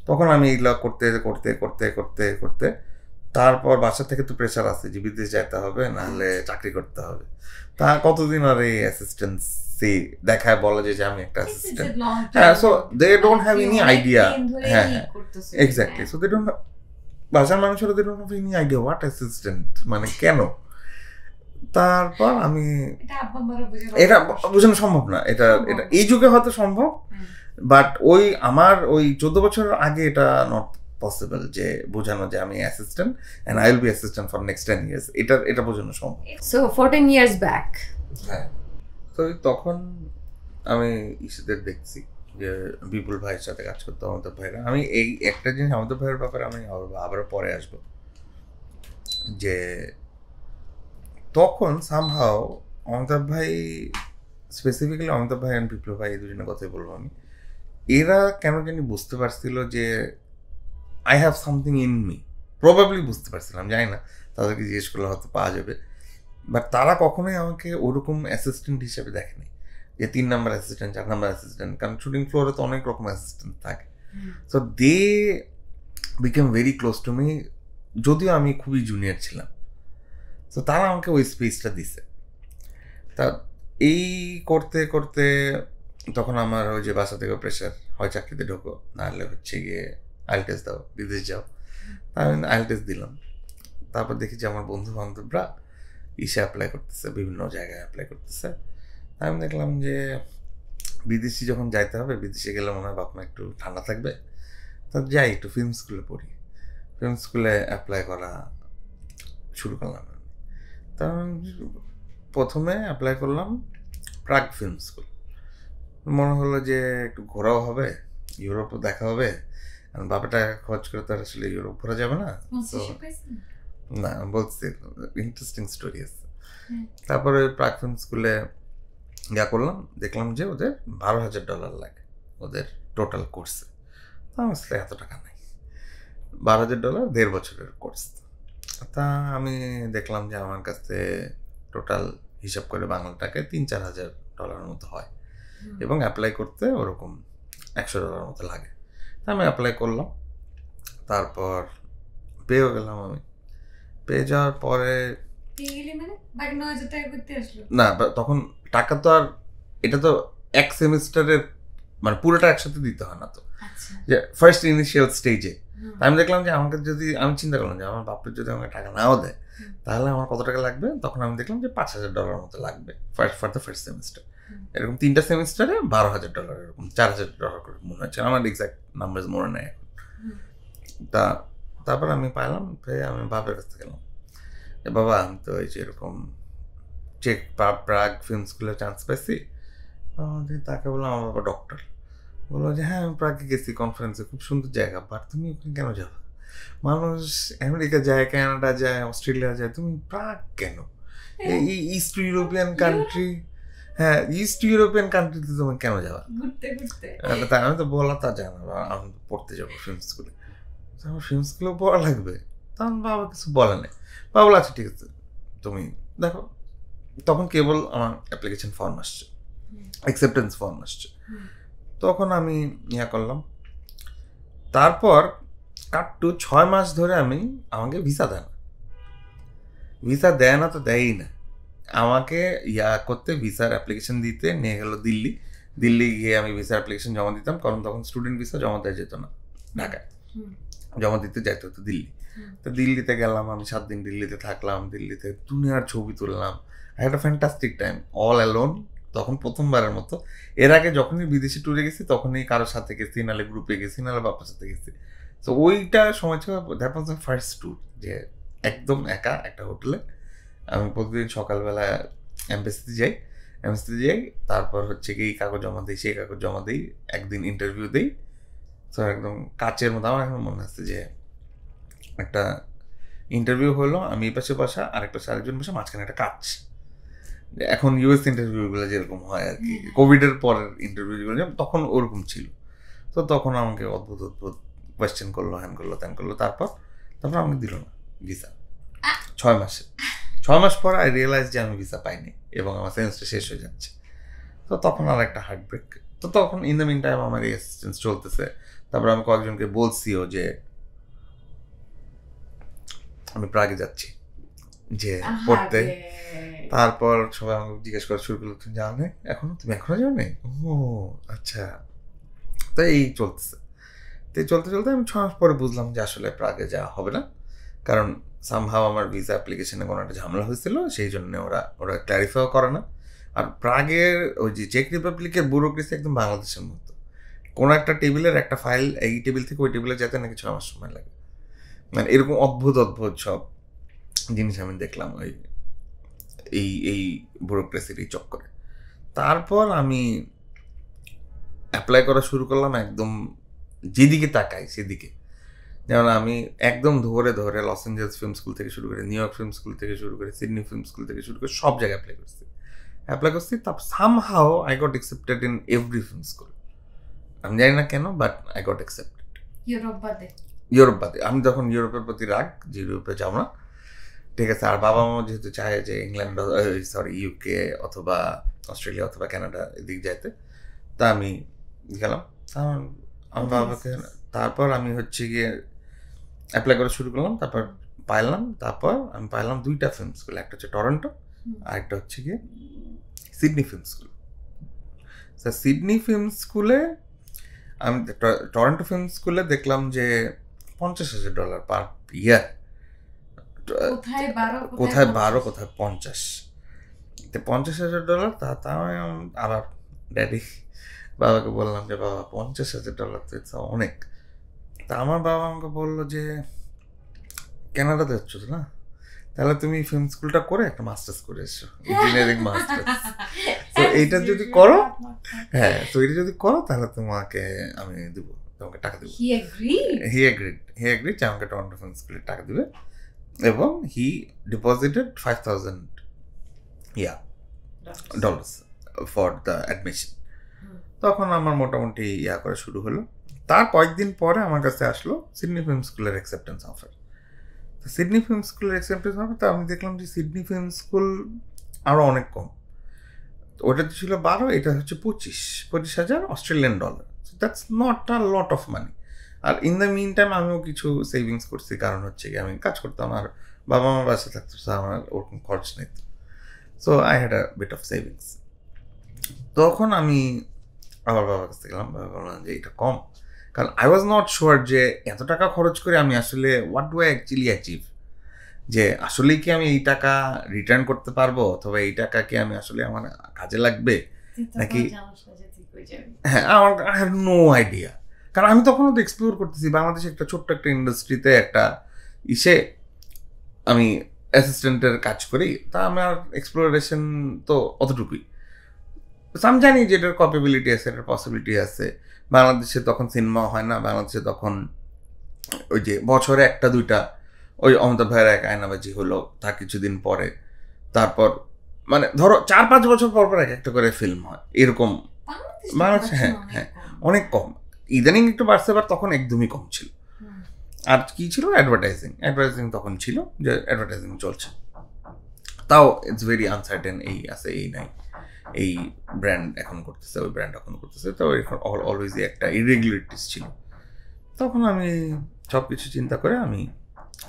A: তখন আমি এগুলো করতে করতে করতে করতে করতে তারপর বাসা থেকে তো প্রেশার আছে যে বিদেশ যেতে হবে, নাহলে চাকরি করতে হবে। তা কতদিন আর এই অ্যাসিস্ট্যান্সি দেখায় বলা যায় যে আমি একটা অ্যাসিস্ট্যান্ট। হ্যাঁ, so they don't have any idea. হ্যাঁ, এক্স্যাক্টলি। সো দে ডোন্ট, বাসার মানুষেরা they don't have any idea what assistant মানে কেন। তারপর আমি এটা বোঝানো সম্ভব না, এটা এই যুগে হয়তো সম্ভব, বাট আমার 14 বছরের আগে এটা নট পসিবল যে বোঝানো যে আমি assistant and I will be assistant for next 10 years। এটা বোঝানো সম্ভব।
B: সো 14 years ব্যাক,
A: হ্যাঁ, তো তখন আমি ইসেদের দেখছি যে বিপুল ভাইয়ের সাথে কাজ করতে আমাদের ভাইরা। আমি এই একটা জিনিস আমাদের ভাইয়ের ব্যাপারে আমি আবার পরে আসবো, যে তখন সামহাও অমিতাভ ভাই, স্পেসিফিক্যালি অমিতাভ ভাই অ্যান্ড বিপ্লব ভাই, এই দুজনের কথাই বলবো আমি, এরা কেন জানি বুঝতে পারছিল যে I have something in me. Probably বুঝতে পারছিলাম, জানি না, তাদেরকে জিজ্ঞেস করলে হয়তো পাওয়া যাবে। বাট তারা কখনোই আমাকে ওরকম অ্যাসিস্ট্যান্ট হিসেবে দেখেনি যে 3 নম্বর অ্যাসিস্ট্যান্ট, 4 নম্বর অ্যাসিস্ট্যান্ট, কারণ শুটিং ফ্লোরে তো অনেক রকম অ্যাসিস্ট্যান্ট থাকে। So they became very close to me, যদিও আমি খুবই জুনিয়র ছিলাম। তো তারা আমাকে ওই স্পেসটা দিছে। তা এই করতে করতে তখন আমার ওই যে বাসা থেকে প্রেশার, হয় চাকরিতে ঢোকো, নাহলে হচ্ছে গিয়ে আইএলটিএস দাও, বিদেশ যাও। আমি আইএলটিএস দিলাম। তারপর দেখি যে আমার বন্ধু বান্ধবরা অ্যাপ্লাই করতেছে, বিভিন্ন জায়গায় অ্যাপ্লাই করতেছে। আমি দেখলাম যে বিদেশি যখন যাইতে হবে, বিদেশে গেলে মনে হয় বাপ মা একটু ঠান্ডা থাকবে, তা যাই একটু ফিল্ম স্কুলে পড়ি। ফিল্ম স্কুলে অ্যাপ্লাই করা শুরু করলাম। তা প্রথমে অ্যাপ্লাই করলাম প্রাগ ফিল্ম স্কুল। মনে হলো যে একটু ঘোরাও হবে, ইউরোপও দেখা হবে। বাবা টাকা খরচ করে তো আসলে ইউরোপ ঘোরা যাবে না। তো না, বলছি ইন্টারেস্টিং স্টোরি আছে। তারপরে প্রাগ ফিল্ম স্কুলে করলাম, দেখলাম যে ওদের $12,000 লাগে ওদের টোটাল কোর্সে। তো আমার আসলে এত টাকা নাই, $12,000 1.5 বছরের কোর্স। তা আমি দেখলাম যে আমার কাছে টোটাল হিসাব করে বাংলা টাকায় $3-4 হাজার মতো হয়, এবং অ্যাপ্লাই করতে ওরকম $100 মতো লাগে। তা আমি অ্যাপ্লাই করলাম, তারপর পেয়েও গেলাম। আমি পেয়ে যাওয়ার পরে না, তখন টাকা তো আর, এটা তো এক সেমিস্টারের মানে পুরোটা একসাথে দিতে হয় না, তো যে ফার্স্ট ইনিশিয়াল স্টেজে। আমি দেখলাম যে আমাকে যদি, আমি চিন্তা করলাম যে আমার বাপের যদি আমাকে টাকা নাও দেয় তাহলে আমার কত টাকা লাগবে। তখন আমি দেখলাম যে $5,000 মতো লাগবে ফর দ্য ফার্স্ট সেমিস্টার। এরকম 3টা সেমিস্টারে $12,000, এরকম $4,000 করে মনে হচ্ছে, আমার এক্সাক্ট নাম্বার মনে নেই এখন। তারপর আমি পাইলাম, আমি বাপের কাছে গেলাম যে বাবা, আমি তো এই যে এরকম প্রাগ ফিল্ম স্কুলে চান্স পাইছি। তাকে বললাম আমার বাবা ডক্টর। বললো যে হ্যাঁ, আমি প্রাগে গেছি কনফারেন্সে, খুব সুন্দর জায়গা, বাট তুমি ওখানে কেন যাবে? মানুষ আমেরিকা যায়, কানাডা যায়, অস্ট্রেলিয়া যায়, তুমি প্রাগ কেন? এই ইস্ট ইউরোপিয়ান কান্ট্রি, হ্যাঁ ইস্ট ইউরোপিয়ান কান্ট্রিতে তুমি কেন যাবা? তাই আমি তো বলা তা জানা, আমি পড়তে যাবো ফিল্ম স্কুলে। আমার ফিল্ম স্কুলেও পড়া লাগবে? তখন বাবা কিছু বলে নেই। বাবা বলে আচ্ছা ঠিক আছে, তুমি দেখো। তখন কেবল আমার অ্যাপ্লিকেশন ফর্ম আসছে, অ্যাকসেপ্টেন্স ফর্ম আসছে। তখন আমি করলাম। তারপর কাটটু 6 মাস ধরে আমাকে ভিসা দেয় না, তো দেয়ই না আমাকে করতে। ভিসার অ্যাপ্লিকেশন দিতে নিয়ে গেল দিল্লি গিয়ে আমি ভিসার অ্যাপ্লিকেশন জমা দিতাম, কারণ তখন স্টুডেন্ট ভিসা জমা দেওয়া যেত না ঢাকায়, জমা দিতে যাইতে হতো দিল্লি। তো দিল্লিতে গেলাম, আমি 7 দিন দিল্লিতে থাকলাম। দিল্লিতে দুনিয়ার ছবি তুললাম, একটা ফ্যান্টাস্টিক টাইম, অল অ্যালোন। তখন প্রথমবারের মতো, এর আগে যখনই বিদেশি ট্যুরে গেছি তখনই কারোর সাথে গেছি, নাহলে গ্রুপে গেছি, নাহলে বাবার সাথে গেছি। তো ওইটা সময় ছিল, that was my first tour, যে একদম একা একটা হোটেলে। আমি প্রতিদিন সকালবেলা এমবেসিতে যাই, তারপর হচ্ছে কি এই কাগজ জমা দিই, সেই কাগজ জমা দিই, একদিন ইন্টারভিউ দিই। তো একদম কাচের মতো। আমার এখন মনে হচ্ছে যে একটা ইন্টারভিউ হলো, আমি এই পাশে বসা, আরেক পাশে আরেকজন বসে, মাঝখানে একটা কাজ। এখন ইউএস ইন্টারভিউগুলো যেরকম হয় আর কি, কোভিডের পরের ইন্টারভিউগুলো তখন ওরকম ছিল। তো তখন আমাকে অদ্ভুত অদ্ভুত কোয়েশ্চেন করলো, হ্যান করলো, ত্যান করলো। তারপর আমাকে দিল না ভিসা 6 মাসে। 6 মাস পর আই রিয়েলাইজ যে আমি ভিসা পাইনি এবং আমার সেন্সটা শেষ হয়ে যাচ্ছে। তো তখন আর একটা হার্ট ব্রেক। তো তখন ইন দ্য মিন টাইম আমার এই অ্যাসিস্ট্যান্স চলতেছে। তারপর আমি কয়েকজনকে বলছিও যে আমি প্রাগে যাচ্ছি যে পড়তে। তারপর সবাই আমাকে জিজ্ঞেস করা শুরু করলো, তুমি যাও নাই এখনো? তুমি এখনো যাও নাই? ও আচ্ছা। তো এই চলতেছে। তো চলতে চলতে আমি 6 মাস পরে বুঝলাম যে আসলে প্রাগে যাওয়া হবে না, কারণ সামহাও আমার ভিসা অ্যাপ্লিকেশনে কোনো একটা ঝামেলা হয়েছিল, সেই জন্য ওরা ক্ল্যারিফাইও করে না। আর প্রাগের ওই যে চেক রিপাবলিকের ব্যুরোক্রেসি একদম বাংলাদেশের মতো। কোনো একটা টেবিলের একটা ফাইল এই টেবিল থেকে ওই টেবিলে যেতে নাকি 6 মাস সময় লাগে। মানে এরকম অদ্ভুত অদ্ভুত সব জিনিস আমি দেখলাম ওই এই ব্যুরোক্রেসির এই চক্করে। তারপর আমি অ্যাপ্লাই করা শুরু করলাম একদম যেদিকে তাকাই সেদিকে। যেমন আমি একদম ধরে ধরে লস অ্যাঞ্জেলস ফিল্ম স্কুল থেকে শুরু করে, নিউ ইয়র্ক ফিল্ম স্কুল থেকে শুরু করে, সিডনি ফিল্ম স্কুল থেকে শুরু করে সব জায়গায় অ্যাপ্লাই করছি। তারপর somehow I got accepted in every film school. আমি জানি না কেন, but I got accepted. Europe বাদে। আমি তখন ইউরোপের প্রতি রাগ যে ইউরোপে যাও না, ঠিক আছে। আর বাবা মা যেহেতু চায় যে ইংল্যান্ড, সরি ইউকে অথবা অস্ট্রেলিয়া অথবা কানাডা এদিক যাইতে, তা আমি গেলাম আমার বাবাকে। তারপর আমি হচ্ছে গিয়ে অ্যাপ্লাই করা শুরু করলাম। তারপর আমি পাইলাম 2টা ফিল্ম স্কুল, একটা হচ্ছে টরন্টো আর একটা হচ্ছে গিয়ে Sydney film school. Sydney film স্কুলে আমি টরন্টো ফিল্ম স্কুলে দেখলাম যে $50,000 পার ইয়ার। কোথায় 12 কোথায় 50। তো $50,000 তা আবার বাবাকে বললাম যে বাবা $50,000 তো ইটস অনেক। তা আমার বাবা আমাকে বললো যে কানাডাতে যাচ্ছ না, তাহলে তুমি ফিল্ম স্কুলটা করে একটা মাস্টার্স করে এসছো, ইঞ্জিনিয়ারিং মাস্টার্স। তো এইটা যদি করো, হ্যাঁ, তো এটা যদি করো তাহলে তোমাকে আমি দেবো, তোমাকে টাকা দেবো। হি এগ্রিড যে আমাকে টরন্টো ফিল্ম স্কুলে টাকা দিবে, এবং হি ডিপোজিটেড $5,000 ফর দ্য অ্যাডমিশন। তখন আমার মোটামুটি করা শুরু হলো। তার কয়েকদিন পরে আমার কাছে আসলো সিডনি ফিল্ম স্কুলের অ্যাকসেপ্টেন্স অফার। তো সিডনি ফিল্ম স্কুলের অ্যাকসেপ্টেন্স অফার, তো আমি দেখলাম যে সিডনি ফিল্ম স্কুল আরও অনেক কম। ওটাতে ছিল 12, এটা হচ্ছে $25,000 Australian dollar. That's not a lot of money. আর ইন দ্য মিন টাইম আমিও কিছু সেভিংস করছি, কারণ হচ্ছে কি আমি কাজ করতাম আর বাবা মা বাসে থাকতো, আমার ওরকম খরচ নেই। So I had a bit of savings. তখন আমি আবার বাবার কাছে গেলাম, বাবা বললাম যে এটা কম, কারণ আই ওয়াজ নট শিওর যে এত টাকা খরচ করে আমি আসলে what do I actually achieve, যে আসলেই কি আমি এই টাকা রিটার্ন করতে পারবো, অথবা এই টাকা কি আমি আসলে আমার কাজে লাগবে নাকি। হ্যাঁ, আমার আই হ্যাভ নো আইডিয়া, কারণ আমি তখনও তো এক্সপ্লোর করতেছি বাংলাদেশে একটা ছোট্ট একটা ইন্ডাস্ট্রিতে একটা আমি অ্যাসিস্ট্যান্টের কাজ করি। তা আমার এক্সপ্লোরেশন তো অতটুকুই। আমি জানি যে এটার ক্যাপাবিলিটি আছে, এটার পসিবিলিটি আছে। বাংলাদেশে তখন সিনেমা হয় না, বাংলাদেশে তখন ওই যে বছরে 1-2টা ওই অমিতাভ ভাইয়ের এক আয়নাবাজি হলো, তার কিছুদিন পরে, তারপর মানে ধরো 4-5 বছর পর পর একটা করে ফিল্ম হয় এরকম বাংলাদেশে। হ্যাঁ, অনেক কম। ইদানিং একটু বাড়ছে, বাট তখন একদমই কম ছিল। আর কি ছিল, অ্যাডভার্টাইজিং তখন ছিল, যে অ্যাডভার্টাইজিং চলছে, তাও ইটস ভেরি আনসার্টেন, এই আছে এই নাই, এই ব্র্যান্ড এখন করতেছে, ওই ব্র্যান্ড এখন করতেছে, তো অলওয়েজই একটা ইরেগুলারিটিস ছিল। তখন আমি সব কিছু চিন্তা করে আমি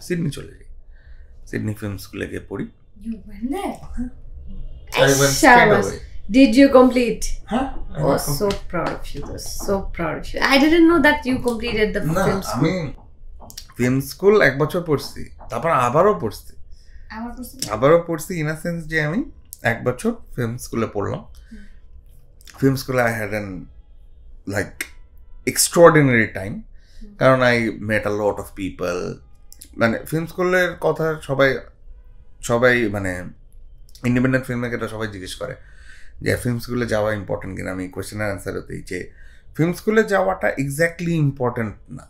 A: সিডনি চলে যাই, সিডনি ফিল্ম স্কুলে গিয়ে পড়ি। I went straight away.
B: Did you complete?
A: Huh?
B: Oh, so proud of you. So proud of you. I didn't know that you completed the film school.
A: আমি ফিল্ম স্কুল 1 বছর পড়ছি, তারপর আবারও পড়ছি ইন আ সেন্স যে আমি 1 বছর film স্কুলে পড়লাম। ফিল্ম স্কুলে I had an like extraordinary time, কারণ I met a lot of people. মানে ফিল্ম স্কুলের কথা সবাই মানে ইন্ডিপেন্ডেন্ট ফিল্ম মেকাররা সবাই জিজ্ঞেস করে যে ফিল্ম স্কুলে যাওয়া ইম্পর্টেন্ট কিনা। আমি কোয়েশ্চেনের অ্যান্সার হতেই যে ফিল্ম স্কুলে যাওয়াটা এক্স্যাক্টলি ইম্পর্টেন্ট না,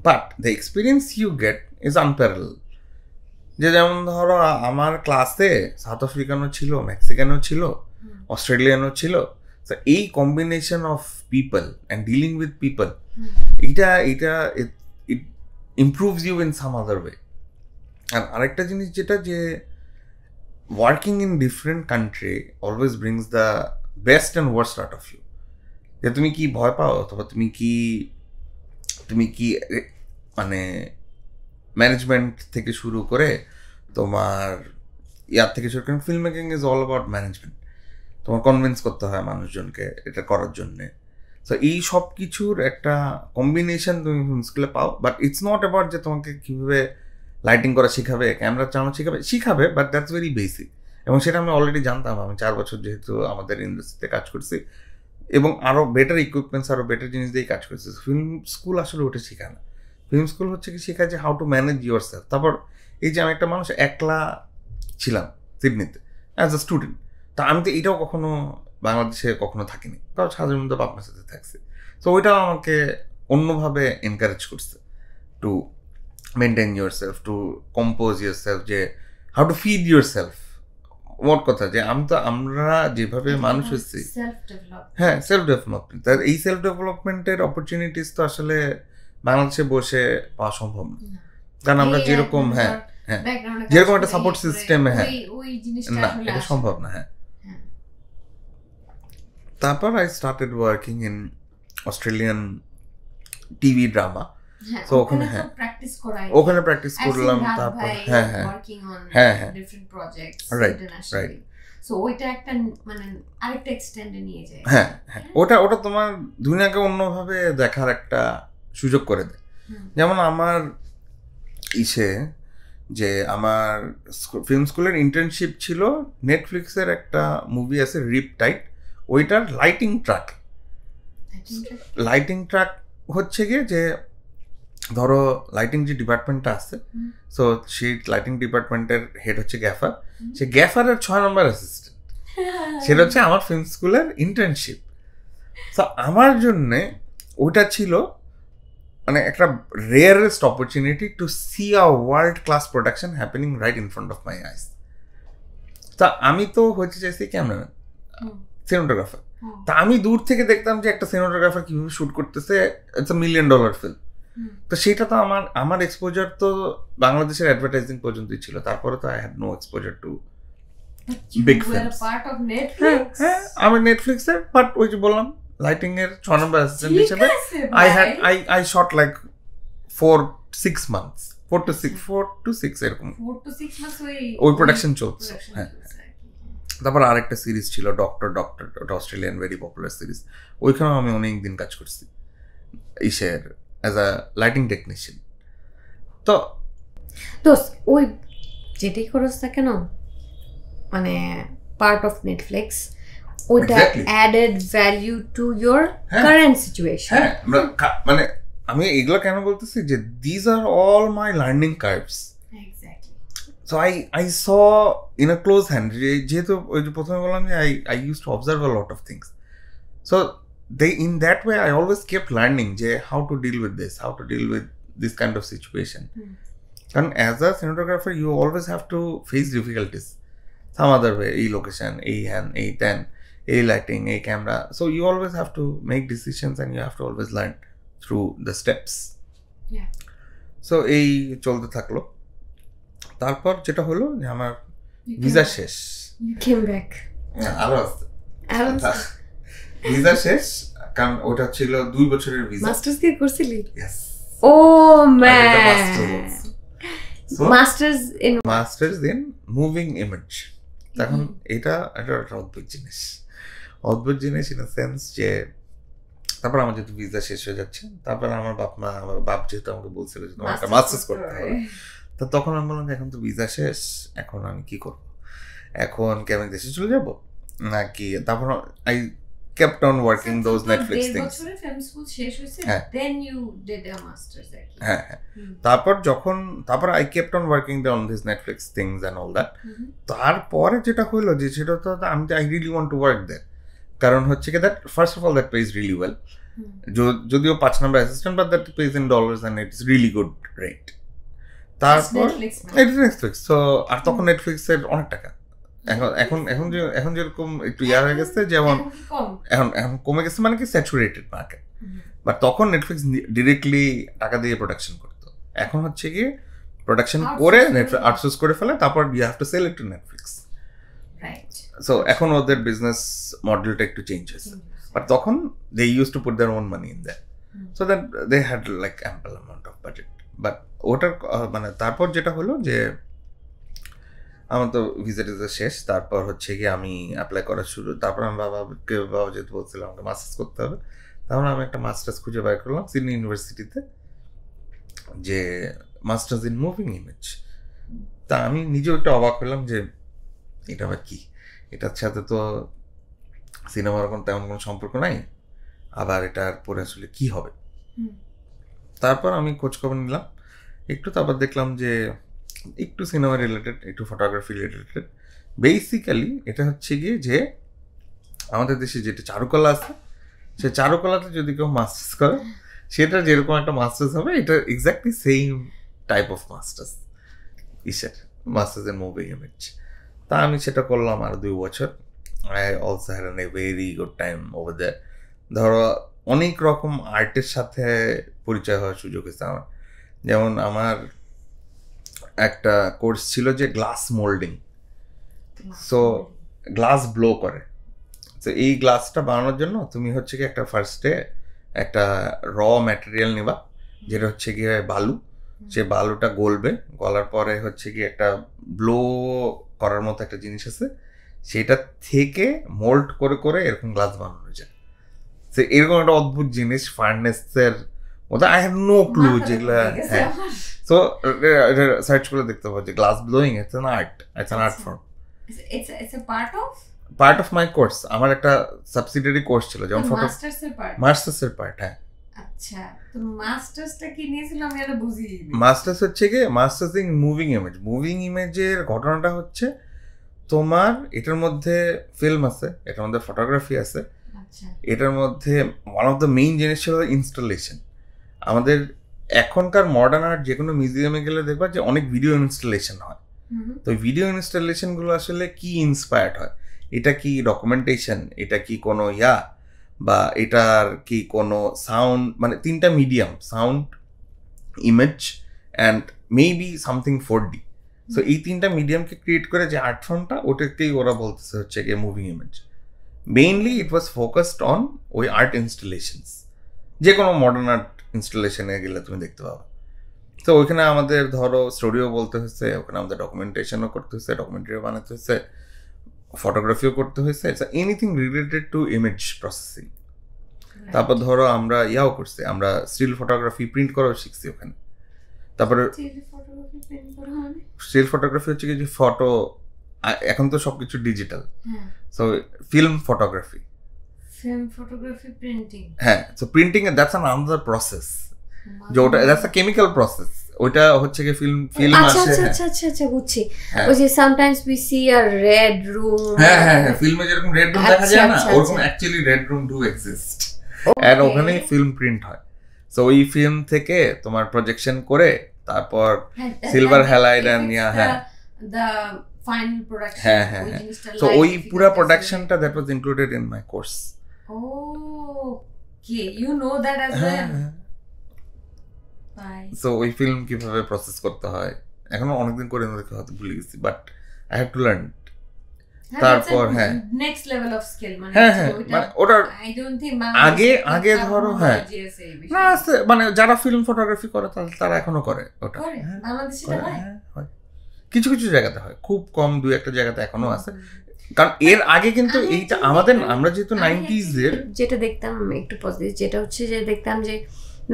A: but the experience you get is unparallel. যেমন ধরো আমার ক্লাসে সাউথ আফ্রিকানও ছিল, মেক্সিকানও ছিল, অস্ট্রেলিয়ানও ছিল। তো এই combination of people and dealing with people, এটা it improves you in some other way. আর আরেকটা জিনিস যেটা, যে working in different country always brings the best and worst out of you. যে তুমি কি ভয় পাও, অথবা তুমি কি মানে ম্যানেজমেন্ট থেকে শুরু করে তোমার ইয়ার থেকে শুরু করে, film making is all about management. তোমার কনভিন্স করতে হয় মানুষজনকে এটা করার জন্যে। সো এই সব কিছুর একটা কম্বিনেশন তুমি ফিল্ম স্কুলে পাও। বাট ইটস নট অ্যাবাউট যে তোমাকে কীভাবে লাইটিং করা শিখাবে, ক্যামেরা চালানো শিখাবে, বাট দ্যাটস ভেরি বেসিক। এবং সেটা আমি অলরেডি জানতাম। আমি 4 বছর যেহেতু আমাদের ইন্ডাস্ট্রিতে কাজ করছি, এবং আরও বেটার ইকুইপমেন্টস, আরও বেটার জিনিস দিয়েই কাজ করছি। ফিল্ম স্কুল আসলে ওটা শেখায় না। ফিল্ম স্কুল হচ্ছে কি শেখায় যে how to manage your self. তারপর এই যে আমি একটা মানুষ একলা ছিলাম সিডনিতে অ্যাজ আ স্টুডেন্ট, তা আমি তো এটাও কখনো বাংলাদেশে কখনো থাকিনি, কারণ সাধারণত মধ্যে বাপমার সাথে থাকছি। সো ওইটাও আমাকে অন্যভাবে এনকারেজ করছে to maintain yourself, to compose yourself, যে how to feed yourself. মোট কথা যে আমরা যেভাবে মানুষ হচ্ছি, হ্যাঁ, সেলফ ডেভেলপমেন্ট। তার এই সেলফ ডেভেলপমেন্টের অপরচুনিটিস তো আসলে বাংলাদেশে বসে পাওয়া সম্ভব না। কারণ আমরা যেরকম যেরকম একটা সাপোর্ট সিস্টেম, না, এটা সম্ভব না। তারপর I started working in Australian TV drama. তো ওখানে প্র্যাকটিস করলাম। তারপর রাইট।
B: সো ওইটা একটা মানে আরেকটা এক্সটেন্ডে নিয়ে যায়।
A: ওটা তোমার দুনিয়াকে অন্যভাবে দেখার একটা সুযোগ করে দেয়। যেমন আমার যে আমার ফিল্ম স্কুলের ইন্টার্নশিপ ছিল, নেটফ্লিক্সের একটা মুভি আছে রিপটাইড, ওইটার লাইটিং ট্রাক হচ্ছে গিয়ে যে ধরো লাইটিং যে ডিপার্টমেন্টটা আছে, সো সেই লাইটিং ডিপার্টমেন্টের হেড হচ্ছে গ্যাফার। সে গ্যাফারের 6 নম্বর অ্যাসিস্ট্যান্ট, সেটা হচ্ছে আমার ফিল্ম স্কুলের ইন্টার্নশিপ। তো আমার জন্যে ওইটা ছিল মানে একটা rarest opportunity to see a world class production happening right in front of my eyes. তা আমি তো হচ্ছে চাইছি ক্যামেরাম্যান, সিনেমাটোগ্রাফার। তা আমি দূর থেকে দেখতাম যে একটা সিনেমাটোগ্রাফার কীভাবে শ্যুট করতেছে, ইটস $1 million ফিল্ম। তো সেটা তো আমার এক্সপোজার তো বাংলাদেশের অ্যাডভার্টাইজিং পর্যন্তই ছিল। তারপরে তো I had no exposure to big films. হ্যাঁ, আমি নেটফ্লিক্সের, বাট ওই যে বললাম লাইটিং এর 6 নম্বর অ্যাসিস্ট্যান্ট হিসেবে I shot like 4-6 months, 4 to 6 এরকম, 4 to 6 months ওই প্রোডাকশন চলছে। হ্যাঁ, তারপর আরেকটা সিরিজ ছিল ডক্টর, ওটা অস্ট্রেলিয়ান ভেরি পপুলার সিরিজ। ওইখানেও আমি অনেক দিন কাজ করছি অ্যাজ আ লাইটিং টেকনিশিয়ান। তো
B: ওই যেটাই করছ না কেন, মানে পার্ট অফ নেটফ্লিক্স, ওটা added value to your current situation.
A: হ্যাঁ, মানে আমি এগুলো কেন বলতেছি যে this are all my learning curves. So I saw in a close hand, যেহেতু ওই যে প্রথমে বললাম যে I used to observe a lot of things. So in that way I always kept learning যে how to deal with this kind of situation. কারণ as a cinematographer you always have to face difficulties some other way, এই location, এই হ্যান, এই ত্যান, এই lighting, এই camera. So you always have to make decisions and you have to always learn through the steps. So এই চলতে থাকলো। তারপর যেটা হলো যে আমার ভিসা শেষ, ভিসা শেষ, কারণ ওটা ছিল 2 বছরের ভিসা।
B: মাস্টার্স কি করছিলি?
A: Yes.
B: Oh man,
A: masters in moving image. তখন এটা একটা অদ্ভুত জিনিস ইন আ সেন্স যে তারপর আমার যেহেতু ভিসা শেষ হয়ে যাচ্ছে, তারপর আমার বাপ যেহেতু আমাকে বলছিল যে তোমার একটা মাস্টার্স করতে হবে, তো তখন আমি বললাম এখন তো ভিসা শেষ, এখন আমি কি করব, এখন কি আমি দেশে চলে যাব নাকি। তারপর I kept on working those Netflix things. হ্যাঁ, তারপর I kept on working on these Netflix things and all that. তারপরে যেটা হলো যে সেটা তো I really want to work there, কারণ হচ্ছে কি that first of all that pays really well, যদিও 5 number assistant, but that pays in dollars and it's really good rate. তারপর এটা নেটফ্লিক্স। তো আর তখন নেটফ্লিক্সের অনেক টাকা, এখন যেরকম একটু ইয়ার হয়ে গেছে, যেমন এখন কমে গেছে, মানে কি স্যাচুরেটেড মার্কেট। বাট তখন নেটফ্লিক্স ডিরেক্টলি টাকা দিয়ে প্রোডাকশন করতো। এখন হচ্ছে কি প্রোডাকশন করে আউটসোর্স করে ফেলে, তারপর you have to sell it to Netflix. So এখন ওদের বিজনেস মডেলটা একটু চেঞ্জ হয়েছে। বাট তখন they use to put their own money in that, so that they had like ample amount of budget. But ওটার মানে তারপর যেটা হলো যে আমার তো ভিসা টিজা শেষ, তারপর হচ্ছে কি আমি অ্যাপ্লাই করা শুরু। তারপর আমি বাবা যেহেতু বলছিলাম আমাকে মাস্টার্স করতে হবে, তারপর আমি একটা মাস্টার্স খুঁজে বের করলাম সিডনি ইউনিভার্সিটিতে, যে মাস্টার্স ইন মুভিং ইমেজ। তা আমি নিজেও একটু অবাক হলাম যে এটা আবার কি, এটার সাথে তো সিনেমার তেমন কোনো সম্পর্ক নাই, আবার এটার পরে আসলে কি হবে। তারপর আমি খোঁজখবর নিলাম একটু, তারপর দেখলাম যে একটু সিনেমা রিলেটেড, একটু ফটোগ্রাফি রিলেটেড। বেসিক্যালি এটা হচ্ছে গিয়ে যে আমাদের দেশে যেটা চারুকলা আছে, সে চারুকলাতে যদি কেউ মাস্টার্স করে, সেটা যেরকম একটা মাস্টার্স হবে, এটা exactly same type of masters masters in moving image. তা আমি সেটা করলাম আর 2 বছর। I also had a very good time over there. ধরো অনেক রকম আর্টের সাথে পরিচয় হওয়ার সুযোগ হয়েছে আমার। যেমন আমার একটা কোর্স ছিল যে glass moulding, so glass blow করে। তো এই গ্লাসটা বানানোর জন্য তুমি হচ্ছে কি একটা ফার্স্টে একটা র ম্যাটেরিয়াল নিবা, যেটা হচ্ছে গিয়ে বালু। সে বালুটা গলবে, গলার পরে হচ্ছে কি একটা ব্লো করার মতো একটা জিনিস আছে, সেটা থেকে মোল্ড করে করে এরকম গ্লাস বানানো যায়। তো এরকম একটা অদ্ভুত জিনিস ফার্নেসের মতো, আই হ্যাভ নো ক্লু যেগুলা। হ্যাঁ, সো সার্চ করে দেখতে পাবো যে glass blowing it's an art form.
B: It's a
A: part of my course. আমার একটা সাবসিডিয়ারি কোর্স ছিল, যেমন মাস্টার্সের পার্ট। হ্যাঁ,
B: আচ্ছা, তো মাস্টার্সটা কি নিয়েছিলাম আমি আর বুঝি।
A: মাস্টার্স হচ্ছে কি masters in moving image. Moving ইমেজের ঘটনাটা হচ্ছে তোমার এটার মধ্যে ফিল্ম আছে, এটার মধ্যে ফটোগ্রাফি আছে, এটার মধ্যে ওয়ান অফ দ্য মেইন জিনিস ছিল ইনস্টলেশন। আমাদের এখনকার মডার্ন আর্ট যে কোনো মিউজিয়ামে গেলে দেখবা যে অনেক ভিডিও ইনস্টলেশন হয়। তো ভিডিও ইনস্টলেশনগুলো আসলে কি ইন্সপায়ার্ড হয়, এটা কি ডকুমেন্টেশন, এটা কি কোনো বা এটার কি কোনো সাউন্ড, মানে 3টা medium, sound, image and maybe something 4D। So এই 3টা মিডিয়ামকে ক্রিয়েট করে যে আর্ট ফর্মটা, ওটাকেই ওরা বলতেছে হচ্ছে গিয়ে moving image. Mainly it was focused on ওই আর্ট ইনস্টলেশনস, যে কোনো মডার্ন আর্ট ইনস্টলেশনে গেলে তুমি দেখতে পাবে। তো ওইখানে আমাদের ধরো স্টুডিও বলতে হয়েছে, ওখানে আমাদের ডকুমেন্টেশনও করতে হয়েছে, ডকুমেন্টারিও বানাতে হয়েছে, ফটোগ্রাফিও করতে হয়েছে, anything related to image processing. তারপর ধরো আমরা করছি, আমরা স্টিল ফটোগ্রাফি প্রিন্ট করাও শিখছি ওখানে। তারপরে স্টিল ফটোগ্রাফি হচ্ছে কি যে ফটো, এখন তো সবকিছু digital, so film photography
B: printing.
A: হ্যাঁ, so printing that's another process, যে ওটা দ্যাটস আ কেমিক্যাল প্রসেস। ওইটা হচ্ছে কি ফিল্ম আসে।
B: আচ্ছা বুঝছি। ওই যে sometimes we see a red room.
A: হ্যাঁ, ফিল্মে যেরকম রেড রুম দেখা যায় না, ওরকম actually red room do exist, and ওখানেই ফিল্ম প্রিন্ট হয়। সো ওই ফিল্ম থেকে তোমার প্রজেকশন করে তারপর silver halide and
B: the final production.
A: হ্যাঁ, সো ওই পুরো প্রোডাকশনটা that was included in my course.
B: Okay, you know that as well.
A: So ওই ফিল্ম কিভাবে প্রসেস করতে হয় এখনো অনেকদিন করে দেখে হয়তো ভুলে গেছি, but I have to learn. তারপর
B: নেক্সট লেভেল অফ স্কিল, মানে
A: ওটা
B: আই ডোন্ট থিংক
A: আগে ধরো না আছে, মানে যারা ফিল্ম ফটোগ্রাফি করে তারা এখনো করে ওটা।
B: বাংলাদেশে
A: হয়, কিছু কিছু জায়গাতে হয়, খুব কম 2-1টা জায়গাতে এখনো আছে। কারণ এর আগে কিন্তু এইটা আমরা যেহেতু 90s এর
B: যেটা দেখতাম একটু পজিটিভ, যেটা হচ্ছে যে দেখতাম যে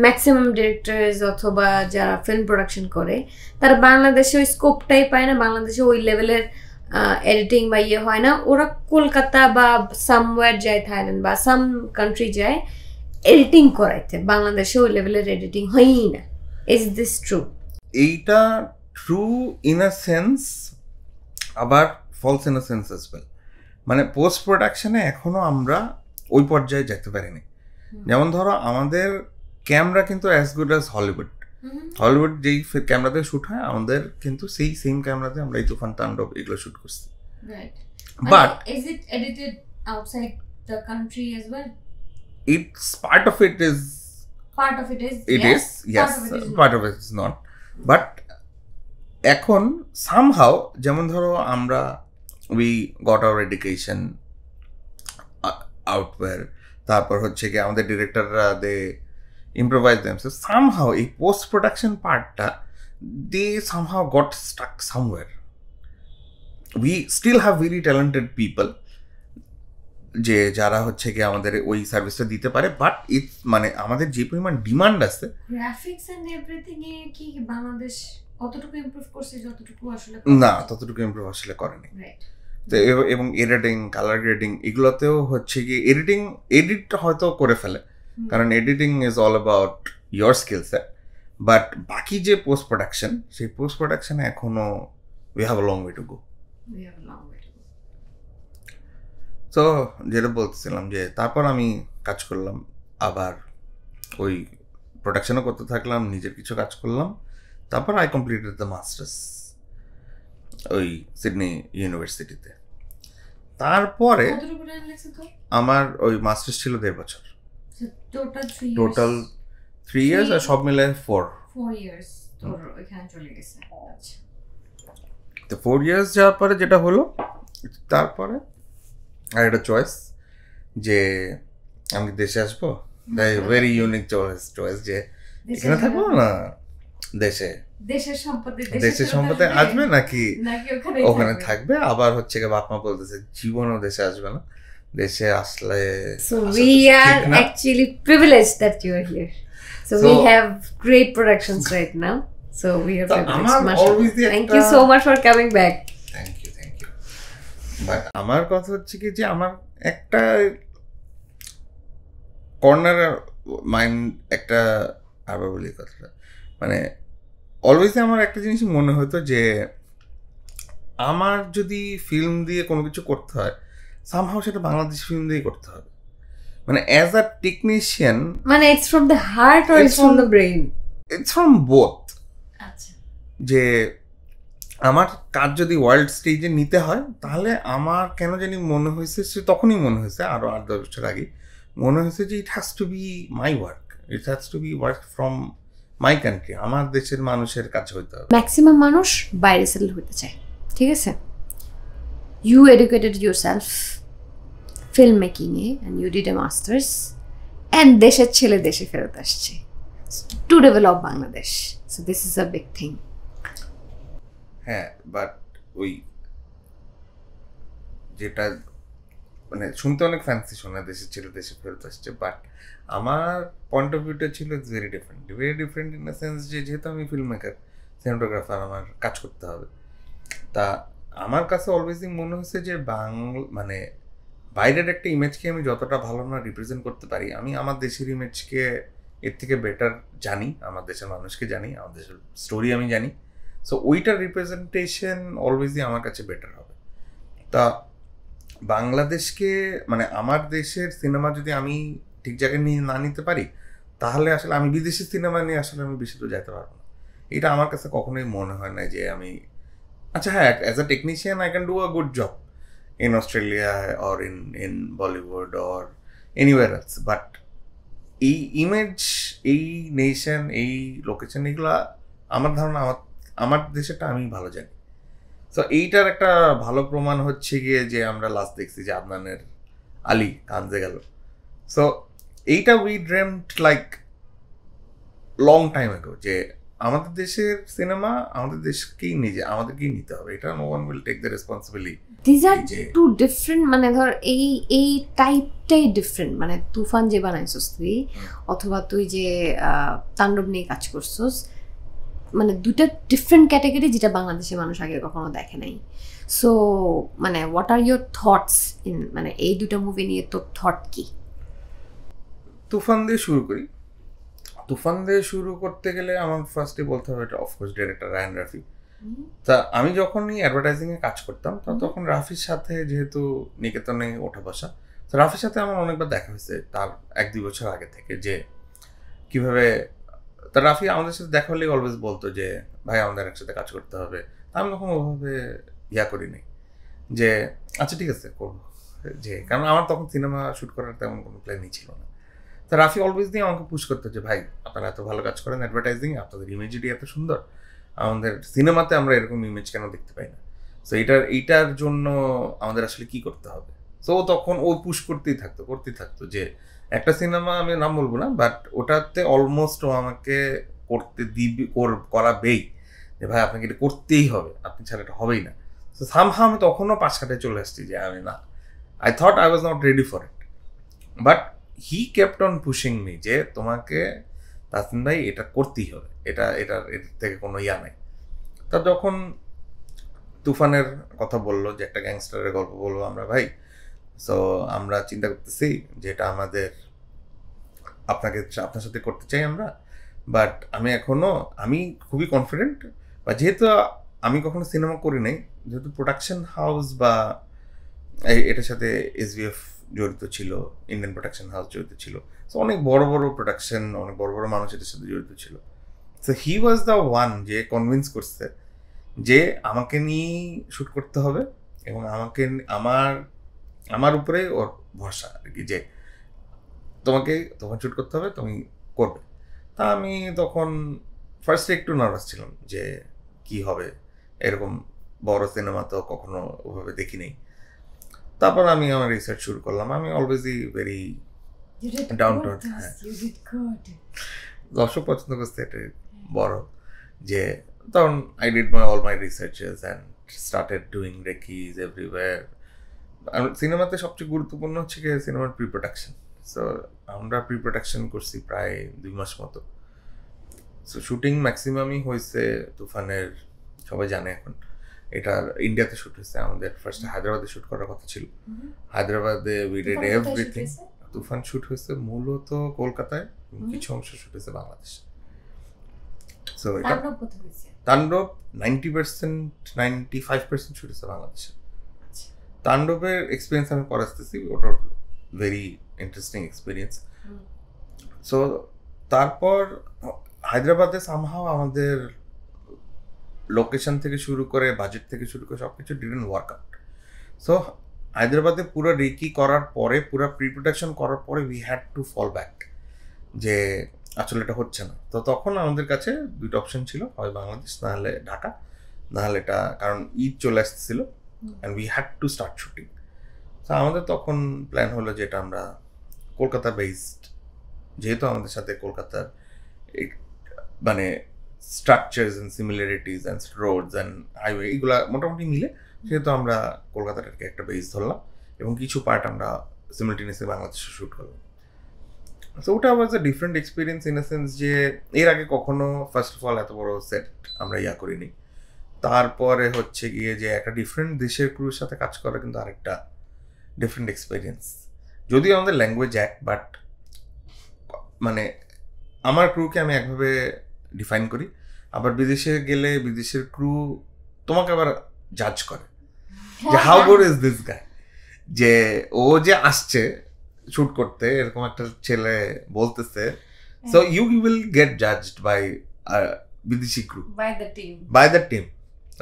B: ম্যাক্সিমাম ডিরেক্টরস অথবা যারা ফিল্ম প্রোডাকশন করে তারা বাংলাদেশে ওই স্কোপটাই পায় না, বাংলাদেশে ওই লেভেলের এডিটিং বা হয় না। ওরা কলকাতা বা সামওয়্যার যায়, থাইল্যান্ড বা সাম কান্ট্রি যায় এডিটিং করাইতে, বাংলাদেশে ওই লেভেলের এডিটিং হয়ই না। Is this true?
A: এইটা ট্রু ইন আ সেন্স, আবার false in a sense as well. মানে পোস্ট প্রোডাকশনে এখনো আমরা ওই পর্যায়ে যেতে পারিনি। যেমন ধরো আমাদের ক্যামেরা কিন্তু as good as Hollywood. Hollywood যেই ক্যামেরাতে শ্যুট হয় আমাদের কিন্তু সেই সেম ক্যামেরাতে আমরা এই তুফান, তাণ্ডব এগুলো শ্যুট করছি।
B: But is it edited outside the country as well?
A: It's part of it is yes, part of it is not, but এখন somehow যেমন ধরো আমরা we got our education outwhere, তারপর হচ্ছে কি আমাদের ডিরেক্টররা they improvise themselves somehow, এই post production পার্টটা they somehow got stuck somewhere. We still have very talented people যে যারা হচ্ছে কি আমাদের ওই সার্ভিসটা দিতে পারে, বাট ইটস মানে আমাদের যে পরিমাণ ডিমান্ড আছে
B: গ্রাফিক্স এন্ড এভরিথিং এ কি বাংলাদেশ কতটুকু ইমপ্রুভ করছে যতটুকু আসলে
A: না, ততটুকু ইমপ্রুভ আসলে করেনি। তো এবং এডিটিং, কালার গ্রেডিং এগুলোতেও হচ্ছে কি এডিট হয়তো করে ফেলে, কারণ editing is all about your skill set, but বাকি যে পোস্ট প্রোডাকশন, সেই পোস্ট প্রোডাকশনে এখনো we have a long way to go. তো যেটা বলতেছিলাম যে তারপর আমি কাজ করলাম, আবার ওই প্রোডাকশনও করতে থাকলাম, নিজের কিছু কাজ করলাম, তারপর আই কমপ্লিটেড দ্য মাস্টার্স ওই সিডনি ইউনিভার্সিটিতে। তারপরে আমার ওই মাস্টার্স ছিল 1.5 বছর, টোটাল 3 ইয়ার্স, আর সব মিলে 4 ইয়ার্স তোর ওইখানে চলে গেছে। তো 4 ইয়ার্স যাওয়ার পরে যেটা হলো, তারপরে আর একটা চয়েস যে আমি দেশে আসবো, ভেরি ইউনিক চয়েস যে এখানে থাকবো না দেশের সম্পদে আসবে নাকি ওখানে থাকবে। আবার হচ্ছে বাপ মা বলতেছে জীবনও দেশে আসবে না, দেশে আসলে
B: so we are actually privileged that you are here, so we have great productions right now, so we are privileged. Thank you so much for coming back.
A: Thank you. But আমার কথা হচ্ছে কি যে আমার একটা কর্নার মাইন্ড, একটা আবার বলি কথাটা, মানে অলওয়েজ আমার একটা জিনিস মনে হতো যে আমার যদি ফিল্ম দিয়ে কোনো কিছু করতে হয়, সামহাও সেটা বাংলাদেশ ফিল্ম দিয়ে করতে হবে। মানে অ্যাজ আ টেকনিশিয়ান,
B: মানে it's from the heart or it's from the brain?
A: It's from both. আচ্ছা, যে আমার কাজ যদি ওয়ার্ল্ড স্টেজে নিতে হয়, তাহলে আমার কেন জানি মনে হয়েছে, সে তখনই মনে হয়েছে আরও 8-10 বছর আগে মনে হয়েছে যে it has to be my work, it has to be work from my country, আমার দেশের মানুষের কাছে হইতে হবে।
B: ম্যাক্সিমাম মানুষ বাইরে সেটেল হতে চায়, ঠিক আছে? ইউ এডুকেটেড ইউরসেলফ ফিল্ম মেকিংয়ে and you did a masters, and দেশের ছেলে দেশে ফেরত আসছে to develop Bangladesh, so this is a big thing.
A: হ্যাঁ, বাট ওই যেটা মানে শুনতে অনেক ফ্যান্সি শোনা, দেশের ছেলে দেশে ফেরত আসছে, বাট আমার পয়েন্ট অফ ভিউটা ছিল it's very different in the sense যে যেহেতু আমি ফিল্ম মেকার, সিনেমাটোগ্রাফার, আমার কাজ করতে হবে। তা আমার কাছে অলওয়েজই মনে হয়েছে যে মানে বাইরের একটা ইমেজকে আমি যতটা ভালো না রিপ্রেজেন্ট করতে পারি, আমি আমার দেশের ইমেজকে এর থেকে বেটার জানি, আমার দেশের মানুষকে জানি, আমার দেশের স্টোরি আমি জানি, সো ওইটার রিপ্রেজেন্টেশন অলওয়েজই আমার কাছে বেটার হবে। তা বাংলাদেশকে মানে আমার দেশের সিনেমা যদি আমি ঠিক জায়গায় নিয়ে না নিতে পারি, তাহলে আসলে আমি বিদেশি সিনেমা নিয়ে আসলে আমি বেশি তো যেতে পারবো না। এটা আমার কাছে কখনোই মনে হয় না যে আমি, আচ্ছা হ্যাঁ, as a technician I can do a good job in Australia or in Bollywood or anywhere else, but এই ইমেজ, এই নেশন, এই লোকেশন, এগুলো আমার ধারণা আমার দেশেরটা আমি ভালো জানি। সো এইটার একটা ভালো প্রমাণ হচ্ছে গিয়ে যে আমরা লাস্ট দেখছি যে আদনানের আলী কানজে গেল। সো এইটা we dreamed like long time ago যে আমাদের দেশের সিনেমা আমাদেরকেই নিতে হবে, এটা no one will take the responsibility.
B: This are two different, মানে ধর এই টাইপটাই ডিফারেন্ট, মানে তুফান যে বানাইছস তুই, অথবা তুই যে তাণ্ডব নিয়ে কাজ করছস, মানে দুটা ডিফারেন্ট ক্যাটাগরি যেটা বাংলাদেশের মানুষ আগে কখনো দেখে নাই। সো মানে what are your thoughts in, মানে এই দুটা মুভি নিয়ে তোর থট কি?
A: তুফান দিয়ে শুরু করি। তুফান দিয়ে শুরু করতে গেলে আমার ফার্স্টে বলতে হবে এটা অফকোর্স ডিরেক্টর রায়ান রাফি। তা আমি যখনই অ্যাডভার্টাইজিংয়ে কাজ করতাম তখন রাফির সাথে যেহেতু নিকেতনে ওঠা বসা, তো রাফির সাথে আমার অনেকবার দেখা হয়েছে তার 1-2 বছর আগে থেকে, যে কিভাবে তা রাফি আমাদের সাথে দেখা হলেই অলওয়েজ বলতো যে ভাই আমাদের একসাথে কাজ করতে হবে। আমি তখন ওভাবে করিনি যে আচ্ছা ঠিক আছে করবো, যে কারণ আমার তখন সিনেমা শ্যুট করার তেমন কোনো প্ল্যানই ছিল না। তো রাফি অলওয়েজ দিয়ে আমাকে পুশ করতো যে ভাই আপনারা এত ভালো কাজ করেন অ্যাডভার্টাইজিং, আপনাদের ইমেজেরই এত সুন্দর, আমাদের সিনেমাতে আমরা এরকম ইমেজ কেন দেখতে পাই না, সো এইটার জন্য আমাদের আসলে কি করতে হবে। সো তখন ও পুশ করতেই থাকতো যে একটা সিনেমা আমি নাম বলবো না, বাট ওটাতে অলমোস্ট ও আমাকে করতে করাবেই, যে ভাই আপনাকে এটা করতেই হবে, আপনি ছাড়া এটা হবেই না। তো সামহাও আমি তখনও পাশ কাটায় চলে আসছি যে আমি না, I thought I was not ready for it, but he kept on pushing me যে তোমাকে তাসিন ভাই এটা করতেই হবে, এটার থেকে কোনো নাই। তা যখন তুফানের কথা বললো যে একটা গ্যাংস্টারের গল্প বলবো আমরা ভাই, সো আমরা চিন্তা করতেছি যে এটা আপনার সাথে করতে চাই আমরা, বাট আমি খুবই কনফিডেন্ট, বা যেহেতু আমি কখনো সিনেমা করি নাই, যেহেতু প্রোডাকশন হাউস বা এটার সাথে SVF জড়িত ছিল, ইন্ডিয়ান প্রোডাকশন হাউস জড়িত ছিল, সো অনেক বড় বড় প্রোডাকশন, অনেক বড় বড় মানুষ এটার সাথে জড়িত ছিল। So he was the one যে কনভিন্স করছে যে আমাকে নিয়েই শ্যুট করতে হবে, এবং আমার উপরে ওর ভরসা আর কি, যে তোমাকে তখন শ্যুট করতে হবে, তুমি করবে। তা আমি তখন ফার্স্টে একটু নার্ভাস ছিলাম যে কি হবে, এরকম বড় সিনেমা তো কখনো ওভাবে দেখি নেই। তারপর আমি আমার রিসার্চ শুরু করলাম। আমি অলওয়েজই ভেরি ডাউন টু আর্থ। দর্শক পছন্দ করছে, এটা বড় যে তখন I did all my researches and started doing recces everywhere. আর সিনেমাতে সবচেয়ে গুরুত্বপূর্ণ হচ্ছে কি সিনেমার প্রি প্রোডাকশন। সো আমরা প্রি প্রোডাকশন করছি প্রায় 2 মাস মতো। সো শুটিং ম্যাক্সিমামই হয়েছে তুফানের, সবাই জানে এখন এটার ইন্ডিয়াতে শ্যুট হয়েছে। আমাদের ফার্স্টে হায়দ্রাবাদে শ্যুট করার কথা ছিল। হায়দ্রাবাদে we did everything. Toofan shoot হয়েছে মূলত কলকাতায়, কিছু অংশ শ্যুট হয়েছে বাংলাদেশে। সো এটা তাণ্ডব 95% শ্যুট হয়েছে বাংলাদেশে। তাণ্ডবের এক্সপিরিয়েন্স আমি পরে আসতেছি, ওটার ভেরি ইন্টারেস্টিং এক্সপিরিয়েন্স। সো তারপর হায়দ্রাবাদে সামহাও আমাদের লোকেশন থেকে শুরু করে বাজেট থেকে শুরু করে সব কিছু ডিডন্ট ওয়ার্ক আউট। সো হায়দ্রাবাদে পুরো রেকি করার পরে, পুরো প্রি প্রোডাকশন করার পরে we had to fall back, যে আসলে এটা হচ্ছে না। তো তখন আমাদের কাছে 2টা অপশন ছিল, হয় বাংলাদেশ নাহলে ঢাকা, নাহলে এটা, কারণ ঈদ চলে আসতেছিল and we had to start shooting. তো আমাদের তখন প্ল্যান হলো যে এটা আমরা কলকাতা বেসড, যেহেতু আমাদের সাথে কলকাতার মানে structures and similarities and roads and highway এগুলা মোটামুটি মিলে, সেহেতু আমরা কলকাতাটাকে একটা বেস ধরলাম এবং কিছু পার্ট আমরা সিমিলটেনিয়াসলি বাংলাদেশে শ্যুট করলাম। সো ওটা was a different experience in a sense যে এর আগে কখনো ফার্স্ট অফ অল এত বড় সেট আমরা করিনি। তারপরে হচ্ছে গিয়ে যে একটা ডিফারেন্ট দেশের ক্রুর সাথে কাজ করা কিন্তু আরেকটা ডিফারেন্ট এক্সপিরিয়েন্স। যদিও আমাদের ল্যাঙ্গুয়েজ এক, বাট মানে আমার ক্রুকে আমি একভাবে ডিফাইন করি, আবার বিদেশে গেলে বিদেশের ক্রু তোমাকে আবার জাজ করে যে how good is this guy, যে ও যে আসছে শুট করতে, এরকম একটা ছেলে বলতেছে। So you will get judged by বিদেশি crew, by the team.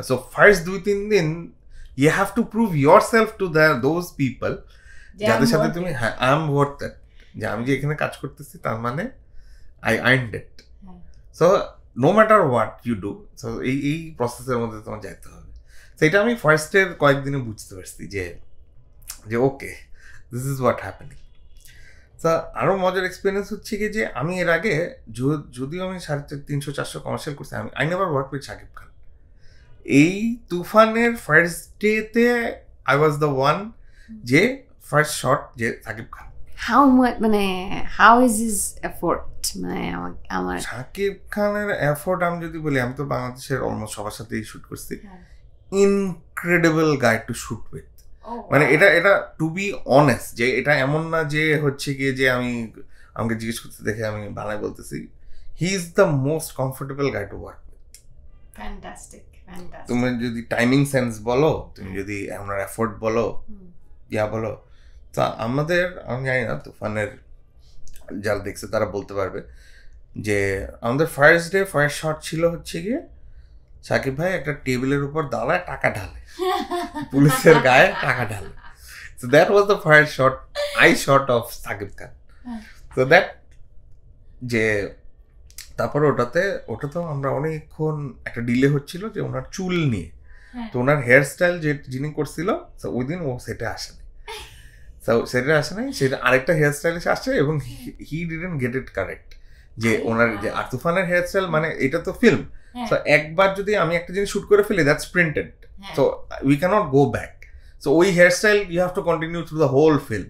A: So first 2-3 দিন you have to prove yourself to those people, যাদের সাথে তুমি হ্যাঁ আই এম ওয়ার্থ দ্যাট, যে আমি যে এখানে কাজ করতেছি তার মানে I earned it. So no matter what you do, so এই প্রসেসের মধ্যে তোমার যাইতে হবে। সেটা আমি ফার্স্টের কয়েকদিনে বুঝতে পারছি যে okay this is what happening. তো আরও মজার এক্সপিরিয়েন্স হচ্ছে কি যে আমি এর আগে যদিও আমি 350-400 কমার্শিয়াল করছি, I never work with Shakib Khan. এই তুফানের ফার্স্ট ডেতে আই ওয়াজ দ্য ওয়ান যে ফার্স্ট শট যে শাকিব খান।
B: how is his effort? আমার
A: শাকিব খানের এফোর্ট আমি যদি বলি, আমি তো বাংলাদেশের অলমোস্ট সবার সাথেই শুট করছি, incredible guy to shoot with. মানে এটা টু বি অনেস্ট, যে এটা এমন না যে হচ্ছে গিয়ে যে আমাকে জিজ্ঞেস করতে দেখে আমি বাংলায় বলতেছি, he is the most comfortable guy to work with.
B: Fantastic.
A: তুমি যদি টাইমিং সেন্স বলো, তুমি যদি আপনার এফোর্ট বলো, বলো, তা আমাদের আমি জানি না তুফানের যারা দেখছে তারা বলতে পারবে যে আমাদের ফার্স্ট ডে ফার্স্ট শট ছিল হচ্ছে গিয়ে সাকিব ভাই একটা টেবিলের উপর দাঁড়ায় টাকা ঢালে, পুলিশের গায়ে টাকা ঢালে। So that was the first shot I shot of Shakib Khan. So that যে তারপরে ওটাতেও আমরা অনেকক্ষণ একটা ডিলে হচ্ছিল যে ওনার চুল নিয়ে, তো ওনার হেয়ার স্টাইল যে যিনি করছিল ওই দিন ও সেটা আসেনি, সেটা আরেকটা হেয়ার স্টাইল আসছে এবং he didn't get it correct যে ওনার যে আর তুফানের হেয়ার স্টাইল মানে এটা তো ফিল্ম, তো একবার যদি আমি একটা জিনিস শুট করে ফেলি that's printed, so we can't go back, so ওই hairstyle you have to continue through the whole film.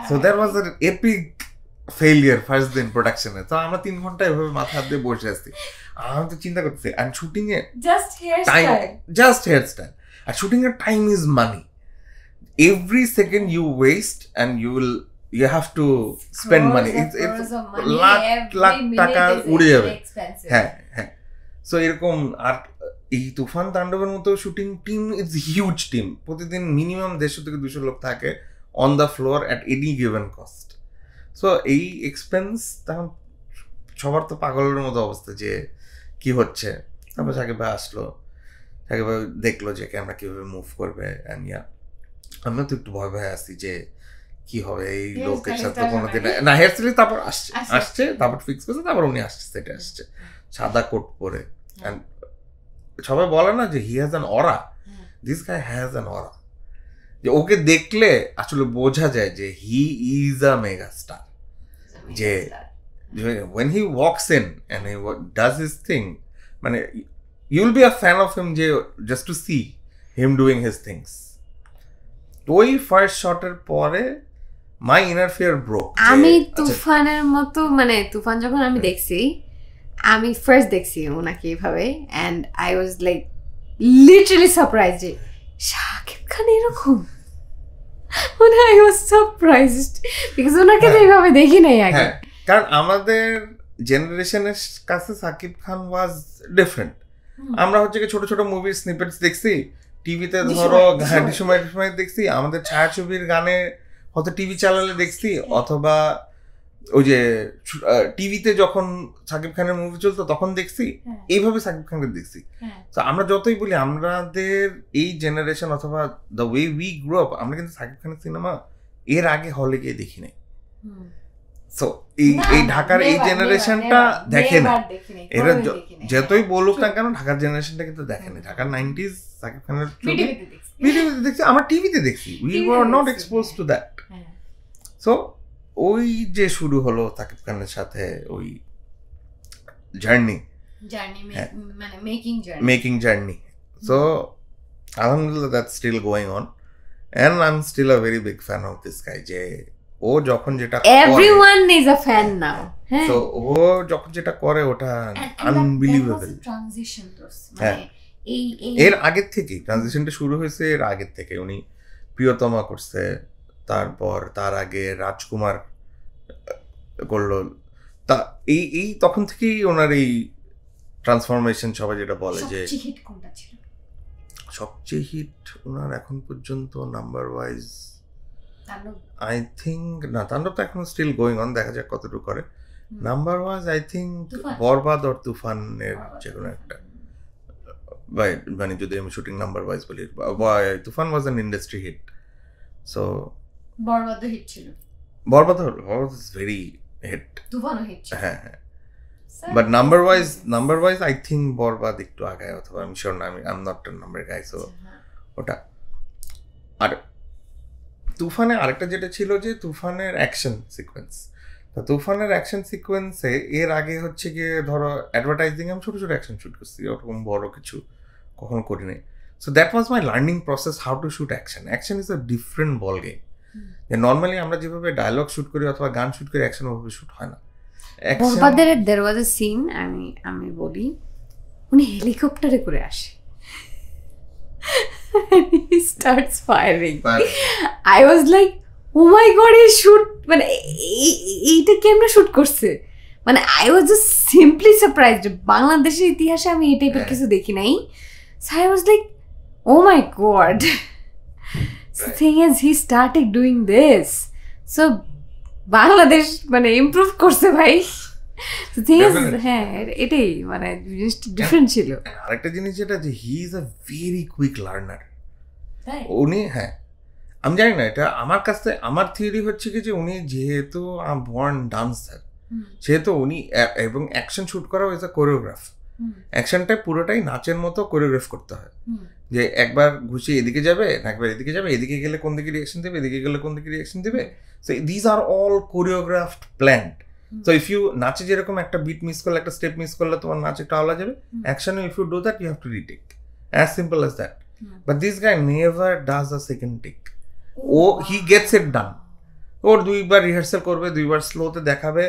A: So that was an epic failure first দিন প্রোডাকশনে। তো আমরা 3 ঘন্টা এভাবে মাথা হাত দিয়ে বসে আসছি, আমি তো চিন্তা করতেছি অ্যান্ড শুটিং এ জাস্ট হেয়ার স্টাইল, আর শুটিং এর time is money, every second you waste and you have to spend money, it's lakh টাকা উড়ে যাবে। হ্যাঁ, সো এরকম। আর এই তুফান তাণ্ডবের মতো shooting team it's huge team, প্রতিদিন মিনিমাম 150 থেকে 200 লোক থাকে on the floor at any given cost. So এই এক্সপেন্স তখন সবার তো পাগলের মতো অবস্থা যে কি হচ্ছে। তারপর সাকিব ভাই আসলো, সাকিব ভাই দেখলো যে ক্যামেরা কিভাবে মুভ করবে, অ্যান্ড আমরা তো একটু ভয় ভয় আসছি যে কি হবে এই লোকের সাথে কোনোদিন না। হেয়ার স্টাইল তারপর আসছে তারপর ফিক্স করছে, তারপর উনি আসছে, সেটা আসছে সাদা কোট পরে। অ্যান্ড সবাই বলে না যে he has an aura, this guy has an aura, যে ওকে দেখলে আসলে বোঝা যায় যে he is a mega star, যে when he walks in and he does his thing, মানে you'll be a fan of him যে just to see him doing his things. ওই ফার্স্ট শটের পরে মাই ইনার ফিয়ার ব্রোক।
B: আমি তুফানের মতো মানে তুফান যখন আমি দেখছি, আমি ফার্স্ট দেখছি ওনাকে এইভাবে, and I was like literally surprised যে শাকিব খান এরকম, মানে আই ওয়াজ সারপ্রাইজড বিকজ ওনাকে তো এইভাবে দেখি নাই আগে।
A: কারণ আমাদের জেনারেশনের কাছে সাকিব খান ওয়াজ ডিফারেন্ট। আমরা হচ্ছে কি ছোট ছোট মুভির স্নিপেটস দেখছি টিভিতে, ধরো সময় দেখছি, আমাদের ছায়াছবির গানে হয়তো টিভি চালালে দেখছি, অথবা ওই যে টিভিতে যখন সাকিব খানের মুভি চলতো তখন দেখছি, এইভাবে সাকিব খানকে দেখছি। তো আমরা যতই বলি আমাদের এই জেনারেশন অথবা the way we grow up, আমরা কিন্তু সাকিব খানের সিনেমা এর আগে হলে গিয়ে দেখি নাই। সো এই ঢাকার এই জেনারেশনটা দেখে না, এরা যতই বলুক না কেন ঢাকার জেনারেশনটা কিন্তু দেখে না। ঢাকার 90s সাকিব খানের ভিডিওতে দেখছি, আমরা টিভিতে দেখছি, we were not expose to that. So ওই যে শুরু হলো সাকিব খানের সাথে ওই জার্নি,
B: মানে
A: মেকিং জার্নি। সো আলহামদুলিল্লাহ that's still going on, and I am still a very big fan of this guy. যে ও যখন যেটা
B: everyone is a fan now, হ্যাঁ,
A: সো ও যখন যেটা করে ওটা আনবিলিভেবল
B: ট্রানজিশন। মানে
A: এর আগের থেকে ট্রানজিশনটা শুরু হয়েছে, এর আগের থেকে উনি প্রিয়তমা করছে, তারপর তার আগে রাজকুমার করলো, তা এই তখন থেকেই ওনার এই ট্রান্সফরমেশন সবাই যেটা বলে যে সবচেয়ে হিট ওনার এখন পর্যন্ত নাম্বার ওয়াইজ আই থিঙ্ক না, তাণ্ডব তো এখন স্টিল গোয়িং অন, দেখা যাক কতটুকু করে। নাম্বার ওয়াইজ আই থিঙ্ক বরবাদ আর তুফানের যে কোনো একটা, মানে যদি আমি শুটিং নাম্বার ওয়াইজ বলি, Toofan was an industry hit. So
B: Borbaad hit ছিল,
A: বরবাদ ইজ ভেরি হিট,
B: তুফানও হিট ছিল,
A: হ্যাঁ হ্যাঁ। But number wise I think Borbaad একটু আগায়, অথবা আমি শিওর না, আমি I am not a number guy. So ওটা। আর তুফানে আরেকটা যেটা ছিল যে তুফানের অ্যাকশন সিকোয়েন্স, তো তুফানের অ্যাকশন সিকোয়েন্সে এর আগে হচ্ছে গিয়ে ধরো অ্যাডভার্টাইজিং আমি ছোটো ছোটো অ্যাকশন শ্যুট করছি, ওরকম বড় কিছু কখনো করিনি। So that was my learning process how to shoot action. Action is a different ball game. Normally আমরা যেভাবে ডায়লগ শ্যুট করি অথবা গান শ্যুট করি, অ্যাকশন ওভাবে শ্যুট হয় না।
B: বরবাদের দেয়ার ওয়াজ আ সিন, আমি বলি, উনি হেলিকপ্টারে করে আসে, he starts firing. I was like, oh my god, he shoot, মানে এইটা কেমনে শুট করছে, মানে I was just simply surprised. বাংলাদেশের ইতিহাসে আমি এই টাইপের কিছু দেখি নাই। So I was like, oh my god. The thing is, he started doing this. So, Bangladesh মানে ইমপ্রুভ করছে ভাই। The thing is, হ্যাঁ এটাই মানে জিনিসটা ডিফারেন্ট ছিল।
A: আরেকটা জিনিস যেটা যে he is a very quick learner. উনি হ্যাঁ আমি জানি না এটা আমার কাছে আমার থিওরি হচ্ছে কি যে উনি যেহেতু বর্ন ডান্সার সেহেতু উনি এবং অ্যাকশন শুট করা ইজ আ কোরিওগ্রাফ। অ্যাকশনটা পুরোটাই নাচের মতো কোরিওগ্রাফ করতে হয়, যে একবার ঘুষি এদিকে যাবে না একবার এদিকে যাবে, এদিকে গেলে কোন দিকে রিয়াকশন দেবে, এদিকে গেলে কোন দিকে রিয়াকশন দেবে। So these are all choreographed planned. So if you নাচে যেরকম একটা বিট মিস করলে একটা স্টেপ মিস করলে তোমার নাচ একটু আলাদা যাবে, অ্যাকশনে if you do that you have to retake, as simple as that. But this guy never does a second take. ও হি গেটস ইট ডান। ওর দুইবার রিহার্সাল করবে, দুইবার স্লোতে দেখাবে।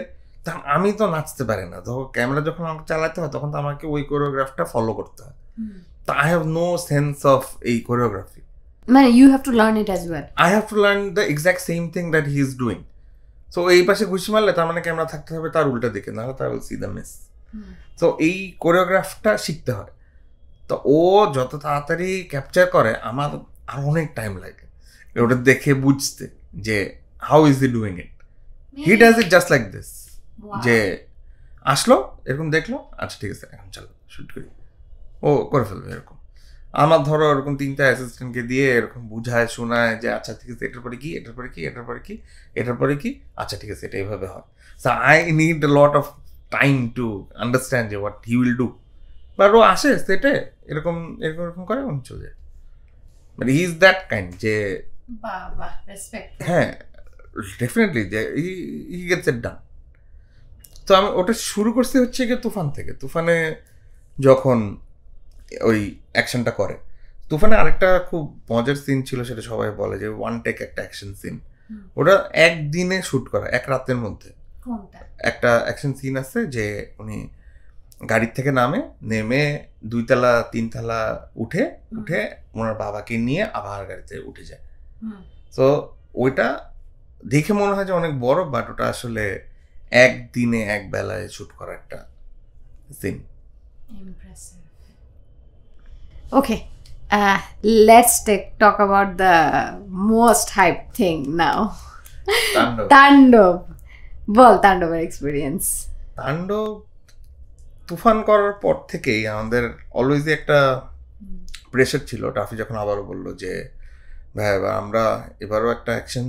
A: তখন আমি তো নাচতে পারি না, তো ক্যামেরা যখন আমাকে চালাতে হয় তখন তো আমাকে ওই কোরিওগ্রাফটা ফলো করতে হয়। তো I have no sense of এই কোরিওগ্রাফি।
B: মানে you have to learn it as well.
A: I have to learn the exact same thing that he is doing. So এই পাশে ঘুষি মারলে তার মানে ক্যামেরা থাকতে হবে তার উল্টা দিকে, নাহলে তার উইল সি দ্য মিস। তো এই কোরিওগ্রাফটা শিখতে হয়। তো ও যত তাড়াতাড়ি ক্যাপচার করে আমার আর অনেক টাইম লাগে ওটা দেখে বুঝতে যে how is he doing it. He does it just like this, যে আসলো এরকম দেখলো, আচ্ছা ঠিক আছে এখন চলো শুট করি, ও করে ফেলবে এরকম। আমার ধরো এরকম 3টা অ্যাসিস্ট্যান্টকে দিয়ে এরকম বুঝায় শোনায় যে আচ্ছা ঠিক আছে এটার পরে কি, এটার পরে কি, এটার পরে কি, এটার পরে কি, আচ্ছা ঠিক আছে এটা এইভাবে হয়। So I need a lot of time to understand যে what he will do. But ও আসে সেটে এরকম এরকম এরকম করে উনি চলে যায়। মানে হি ইজ দ্যাট কাইন্ড যে হ্যাঁ ডেফিনেটলি যে হি গেটস ইট ডান। তো আমি ওটা শুরু করছি হচ্ছে গিয়ে তুফান থেকে। তুফানে যখন ওই অ্যাকশনটা করে, তুফানে আরেকটা খুব মজার সিন ছিল, সেটা সবাই বলে যে ওয়ান টেক একটা অ্যাকশন সিন। ওটা একদিনে শ্যুট করা, এক রাতের মধ্যে। একটা অ্যাকশন সিন আছে যে উনি গাড়ির থেকে নেমে 2 তলা 3 তলা উঠে ওনার বাবাকে নিয়ে আবার গাড়িতে উঠে যায়। তো ওইটা দেখে মনে হয় যে অনেক বড়, বাট ওটা আসলে একদিনে এক বেলায় শুট করা একটা scene.
B: Okay, let's talk about the most hyped thing now. Tandov. বল তাণ্ডবের এক্সপিরিয়েন্স।
A: তাণ্ডব তুফান করার পর থেকেই আমাদের অলওয়েজই একটা প্রেশার ছিল। টাফি যখন আবারও বললো যে ভাই আমরা এবারও একটা অ্যাকশন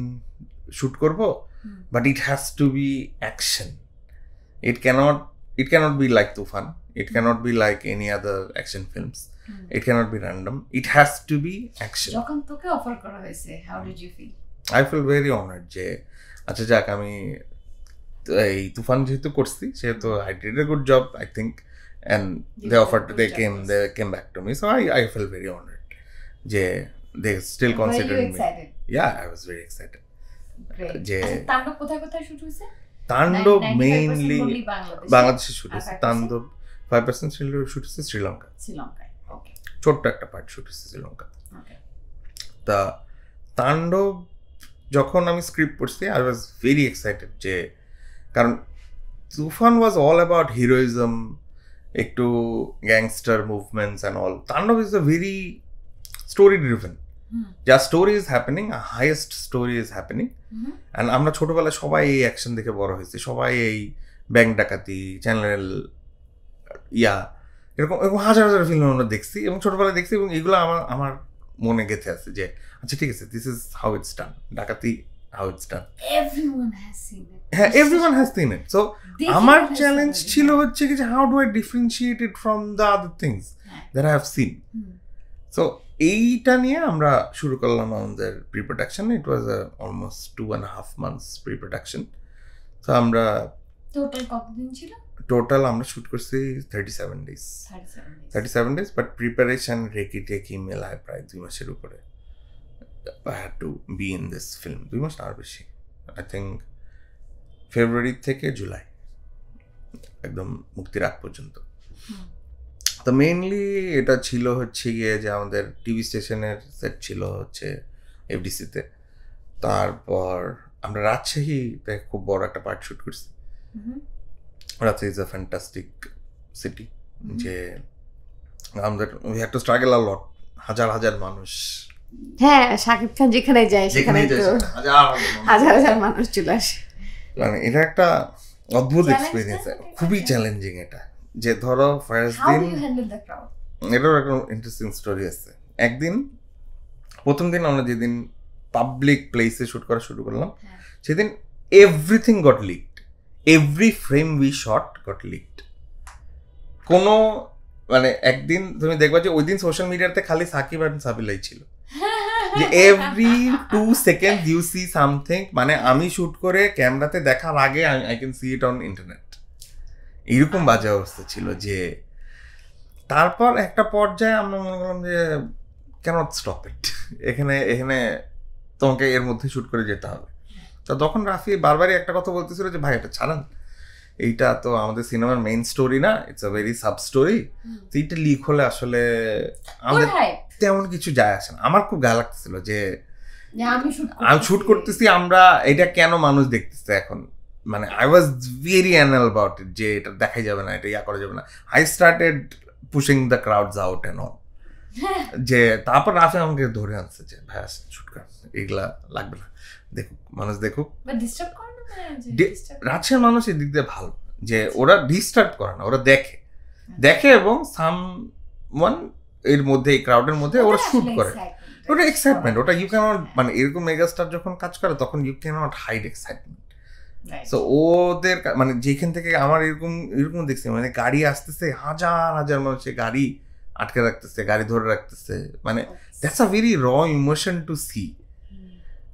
A: শুট করব, but it has to B action. It cannot be like Tufan. It cannot be like any other action films. It cannot be random. It has to be action.
B: যখন তোকে অফার করা হয়েছে, how did you feel?
A: I feel very honored যে আচ্ছা যাক আমি এই তুফান যেহেতু করছি সেহেতু I did a good job I think, and they came back to me, so I feel very honored যে they still considered me.
B: Excited?
A: Yeah, I was very excited.
B: Great.
A: যে
B: তাণ্ডব কোথায় শুট হয়েছে?
A: তাণ্ডব মেইনলি বাংলাদেশে shoot হয়েছে। তাণ্ডব 5% shoot হয়েছে শ্রীলঙ্কায়।
B: ওকে,
A: ছোট্ট একটা পার্ট শুট হয়েছে শ্রীলঙ্কা। তা তাণ্ডব যখন আমি স্ক্রিপ্ট পড়ছি আই ওয়াজ ভেরি এক্সাইটেড, যে কারণ Toofan was all about heroism, একটু gangster movements and all. Taandob is a very story driven. যা story is happening, highest story is happening. And আমরা ছোটোবেলায় সবাই এই অ্যাকশন দেখে বড় হয়েছি, সবাই এই ব্যাংক ডাকাতি, চ্যানেল এরকম হাজার হাজার ফিল্ম আমরা দেখছি এবং ছোটোবেলায় দেখছি, এবং এগুলো আমার মনে গেঁথে আছে যে আচ্ছা ঠিক আছে দিস ইজ হাউ ইটস ডান, ডাকাতি হাউ ইটস ডান। হ্যাঁ, everyone has seen it. So আমার চ্যালেঞ্জ ছিল হচ্ছে কি যে how do I differentiate it from the other things that I have seen. So এইটা নিয়ে আমরা শুরু করলাম আমাদের pre production. It was almost 2.5 months pre production. তো আমরা টোটাল আমরা শুট করছি 37 days, বাট প্রিপারেশন রেকি মেলায় প্রায় 2 মাসের উপরে। I had to be in this film 2 মাস আর বেশি, আই থিঙ্ক ফেব্রুয়ারি থেকে জুলাই একদম মুক্তির আগ পর্যন্ত। তো মেইনলি এটা ছিল হচ্ছে গিয়ে যে আমাদের টিভি স্টেশনের সেট ছিল হচ্ছে এফডিসিতে। তারপর আমরা রাজশাহীতে খুব বড় একটা পার্ট শুট করছি। Rajshahi is a fantastic city, যে আমাদের উই হ্যাড টু স্ট্রাগল আ লট, হাজার হাজার মানুষ
B: হ্যাঁ শাকিব খান যেখানে যায় সেখানে তো হাজার হাজার মানুষ চলে আসে।
A: মানে এটা একটা অদ্ভুত এক্সপিরিয়েন্স, খুবই চ্যালেঞ্জিং এটা। যে ধরো ফার্স্ট দিন, এটারও একটা ইন্টারেস্টিং স্টোরি আছে। একদিন প্রথম দিন আমরা যেদিন পাবলিক প্লেসে শুট করা শুরু করলাম, সেদিন everything goat leaked, every frame we shot goat leaked. কোনো মানে একদিন তুমি দেখবা যে ওই দিন সোশ্যাল মিডিয়াতে খালি সাকিব আর সাবিলাই ছিল, যে every 2 seconds you see something, মানে আমি শুট করে ক্যামেরাতে দেখার আগে I can see it on internet, এইরকম বাজে অবস্থা ছিল। যে তারপর একটা পর্যায়ে আমরা মনে করলাম যে ক্যানট স্টপ ইট, এখানে এখানে তোমাকে এর মধ্যে শুট করে যেতে হবে। তো তখন রাফি বারবারই একটা কথা বলতেছিল যে ভাই এটা ছাড়ান, এইটা তো আমাদের সিনেমার মেইন স্টোরি না, it's a very sub story, তো এইটা লিক হলে আসলে আমাদের তেমন কিছু যায় আসে না। আমার খুব গায়ে লাগতেছিল যে আমি শুট করতেছি, আমরা এটা কেন মানুষ দেখতেছে এখন, মানে I was very anal about it, যে এটা দেখাই যাবে না, এটা ইয়া করা যাবে না। I started pushing the crowds out and all. যে তারপর রাফি আমাকে ধরে আনছে যে ভাই শুট কর, এগুলা লাগবে না, দেখুক মানুষ দেখুক। রাজশাহীর মানুষ এই দিক দিয়ে ভালো, যে ওরা ডিস্টার্ব করে না, ওরা দেখে দেখে এবং সামওয়ান এর মধ্যে, এই ক্রাউডের মধ্যে ওরা শুট করে, ওটা এক্সাইটমেন্ট। ওটা ইউ ক্যানট, মানে এরকম মেগাস্টার যখন কাজ করে তখন you can't hide excitement. So ওদের মানে যেখান থেকে আমার এরকম দেখছি, মানে গাড়ি আসতেছে, হাজার হাজার মানুষের গাড়ি আটকে রাখতেছে, গাড়ি ধরে রাখতেছে, মানে that's a very raw emotion to see.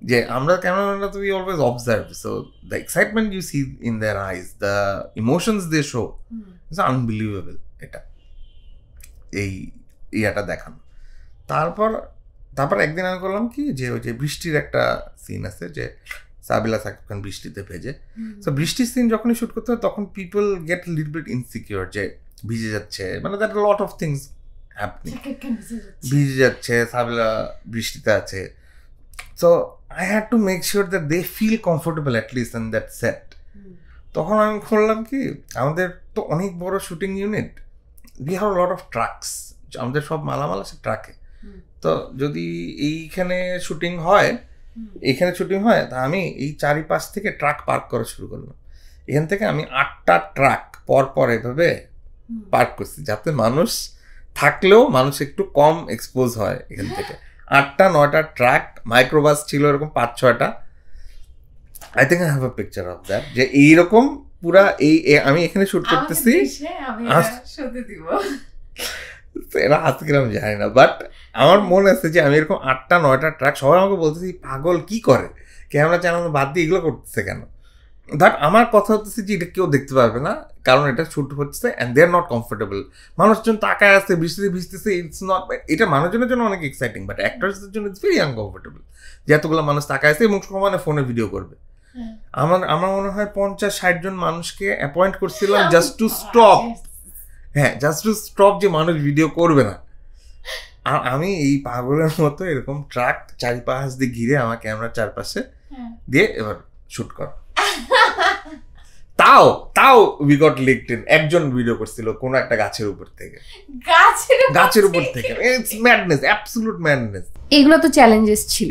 A: যে আমরা ক্যামেরাম্যানরা তো we always observe, so the excitement you see in their eyes, the emotions they show, it's unbelievable. এটা এই ইয়াটা দেখানো। তারপর একদিন আমি করলাম কি, যে ওই যে বৃষ্টির একটা সিন আছে, যে সাবিলা সাকিব খান বৃষ্টিতে ভেজে, সো বৃষ্টির সিন যখনই শুট করতে হয় তখন people get little bit insecure, যে ভিজে যাচ্ছে, মানে that lot of things happening, ভিজে যাচ্ছে, সাবিলা বৃষ্টিতে আছে। So I had to make sure that they feel comfortable at least in that set. তখন আমি করলাম কি, আমাদের তো অনেক বড় shooting unit, we have a lot of trucks, আমাদের সব মালামাল আছে ট্রাকে। তো যদি এইখানে শুটিং হয়, তা আমি এই চারিপাশ থেকে ট্রাক পার্ক করা শুরু করলাম। এখান থেকে আমি 8টা ট্রাক পর এভাবে পার্ক করছি, যাতে মানুষ থাকলেও মানুষ একটু কম এক্সপোজ হয় এখান থেকে। 8টা-9টা ট্রাক, মাইক্রোবাস ছিল এরকম 5-6টা। I think I have a picture of that, যে এইরকম পুরা এই আমি এখানে শুট করতেছি, এরা হাতে কিরম জানি না, বাট আমার মনে আছে যে আমি এরকম 8টা-9টা ট্রাক, সবাই আমাকে বলতেছি পাগল কি করে, ক্যামেরা চ্যানেল বাদ দিয়ে এগুলো করতেছে কেন। বাট আমার কথা হচ্ছে যে এটা কেউ দেখতে পারবে না, কারণ এটা শুট হচ্ছে and they are not comfortable. মানুষজন তাকায় আছে, বৃষ্টিতে ভিজতেছে, ইটস নট, এটা মানুষজনের জন্য অনেক এক্সাইটিং, বাট অ্যাক্টরসদের জন্য ইটস ভেরি আনকমফোর্টেবল যে এতগুলো মানুষ তাকায় আছে এবং সমানে ফোনে ভিডিও করবে। আমার মনে হয় 50-60 জন মানুষকে অ্যাপয়েন্ট করছিলাম জাস্ট টু স্টপ, যে মানুষ ভিডিও করবে না। আর আমি এই পাগলের মতো এরকম ট্রাক চারিপাশ দিয়ে ঘিরে আমার ক্যামেরার চারপাশে দিয়ে এবার শুট কর। তাও উই গট লিকড ইন। একজন ভিডিও করছিল কোন একটা গাছের উপর থেকে, ইটস ম্যাডনেস, অ্যাবসলিউট ম্যাডনেস।
B: এগুলো তো চ্যালেঞ্জেস ছিল,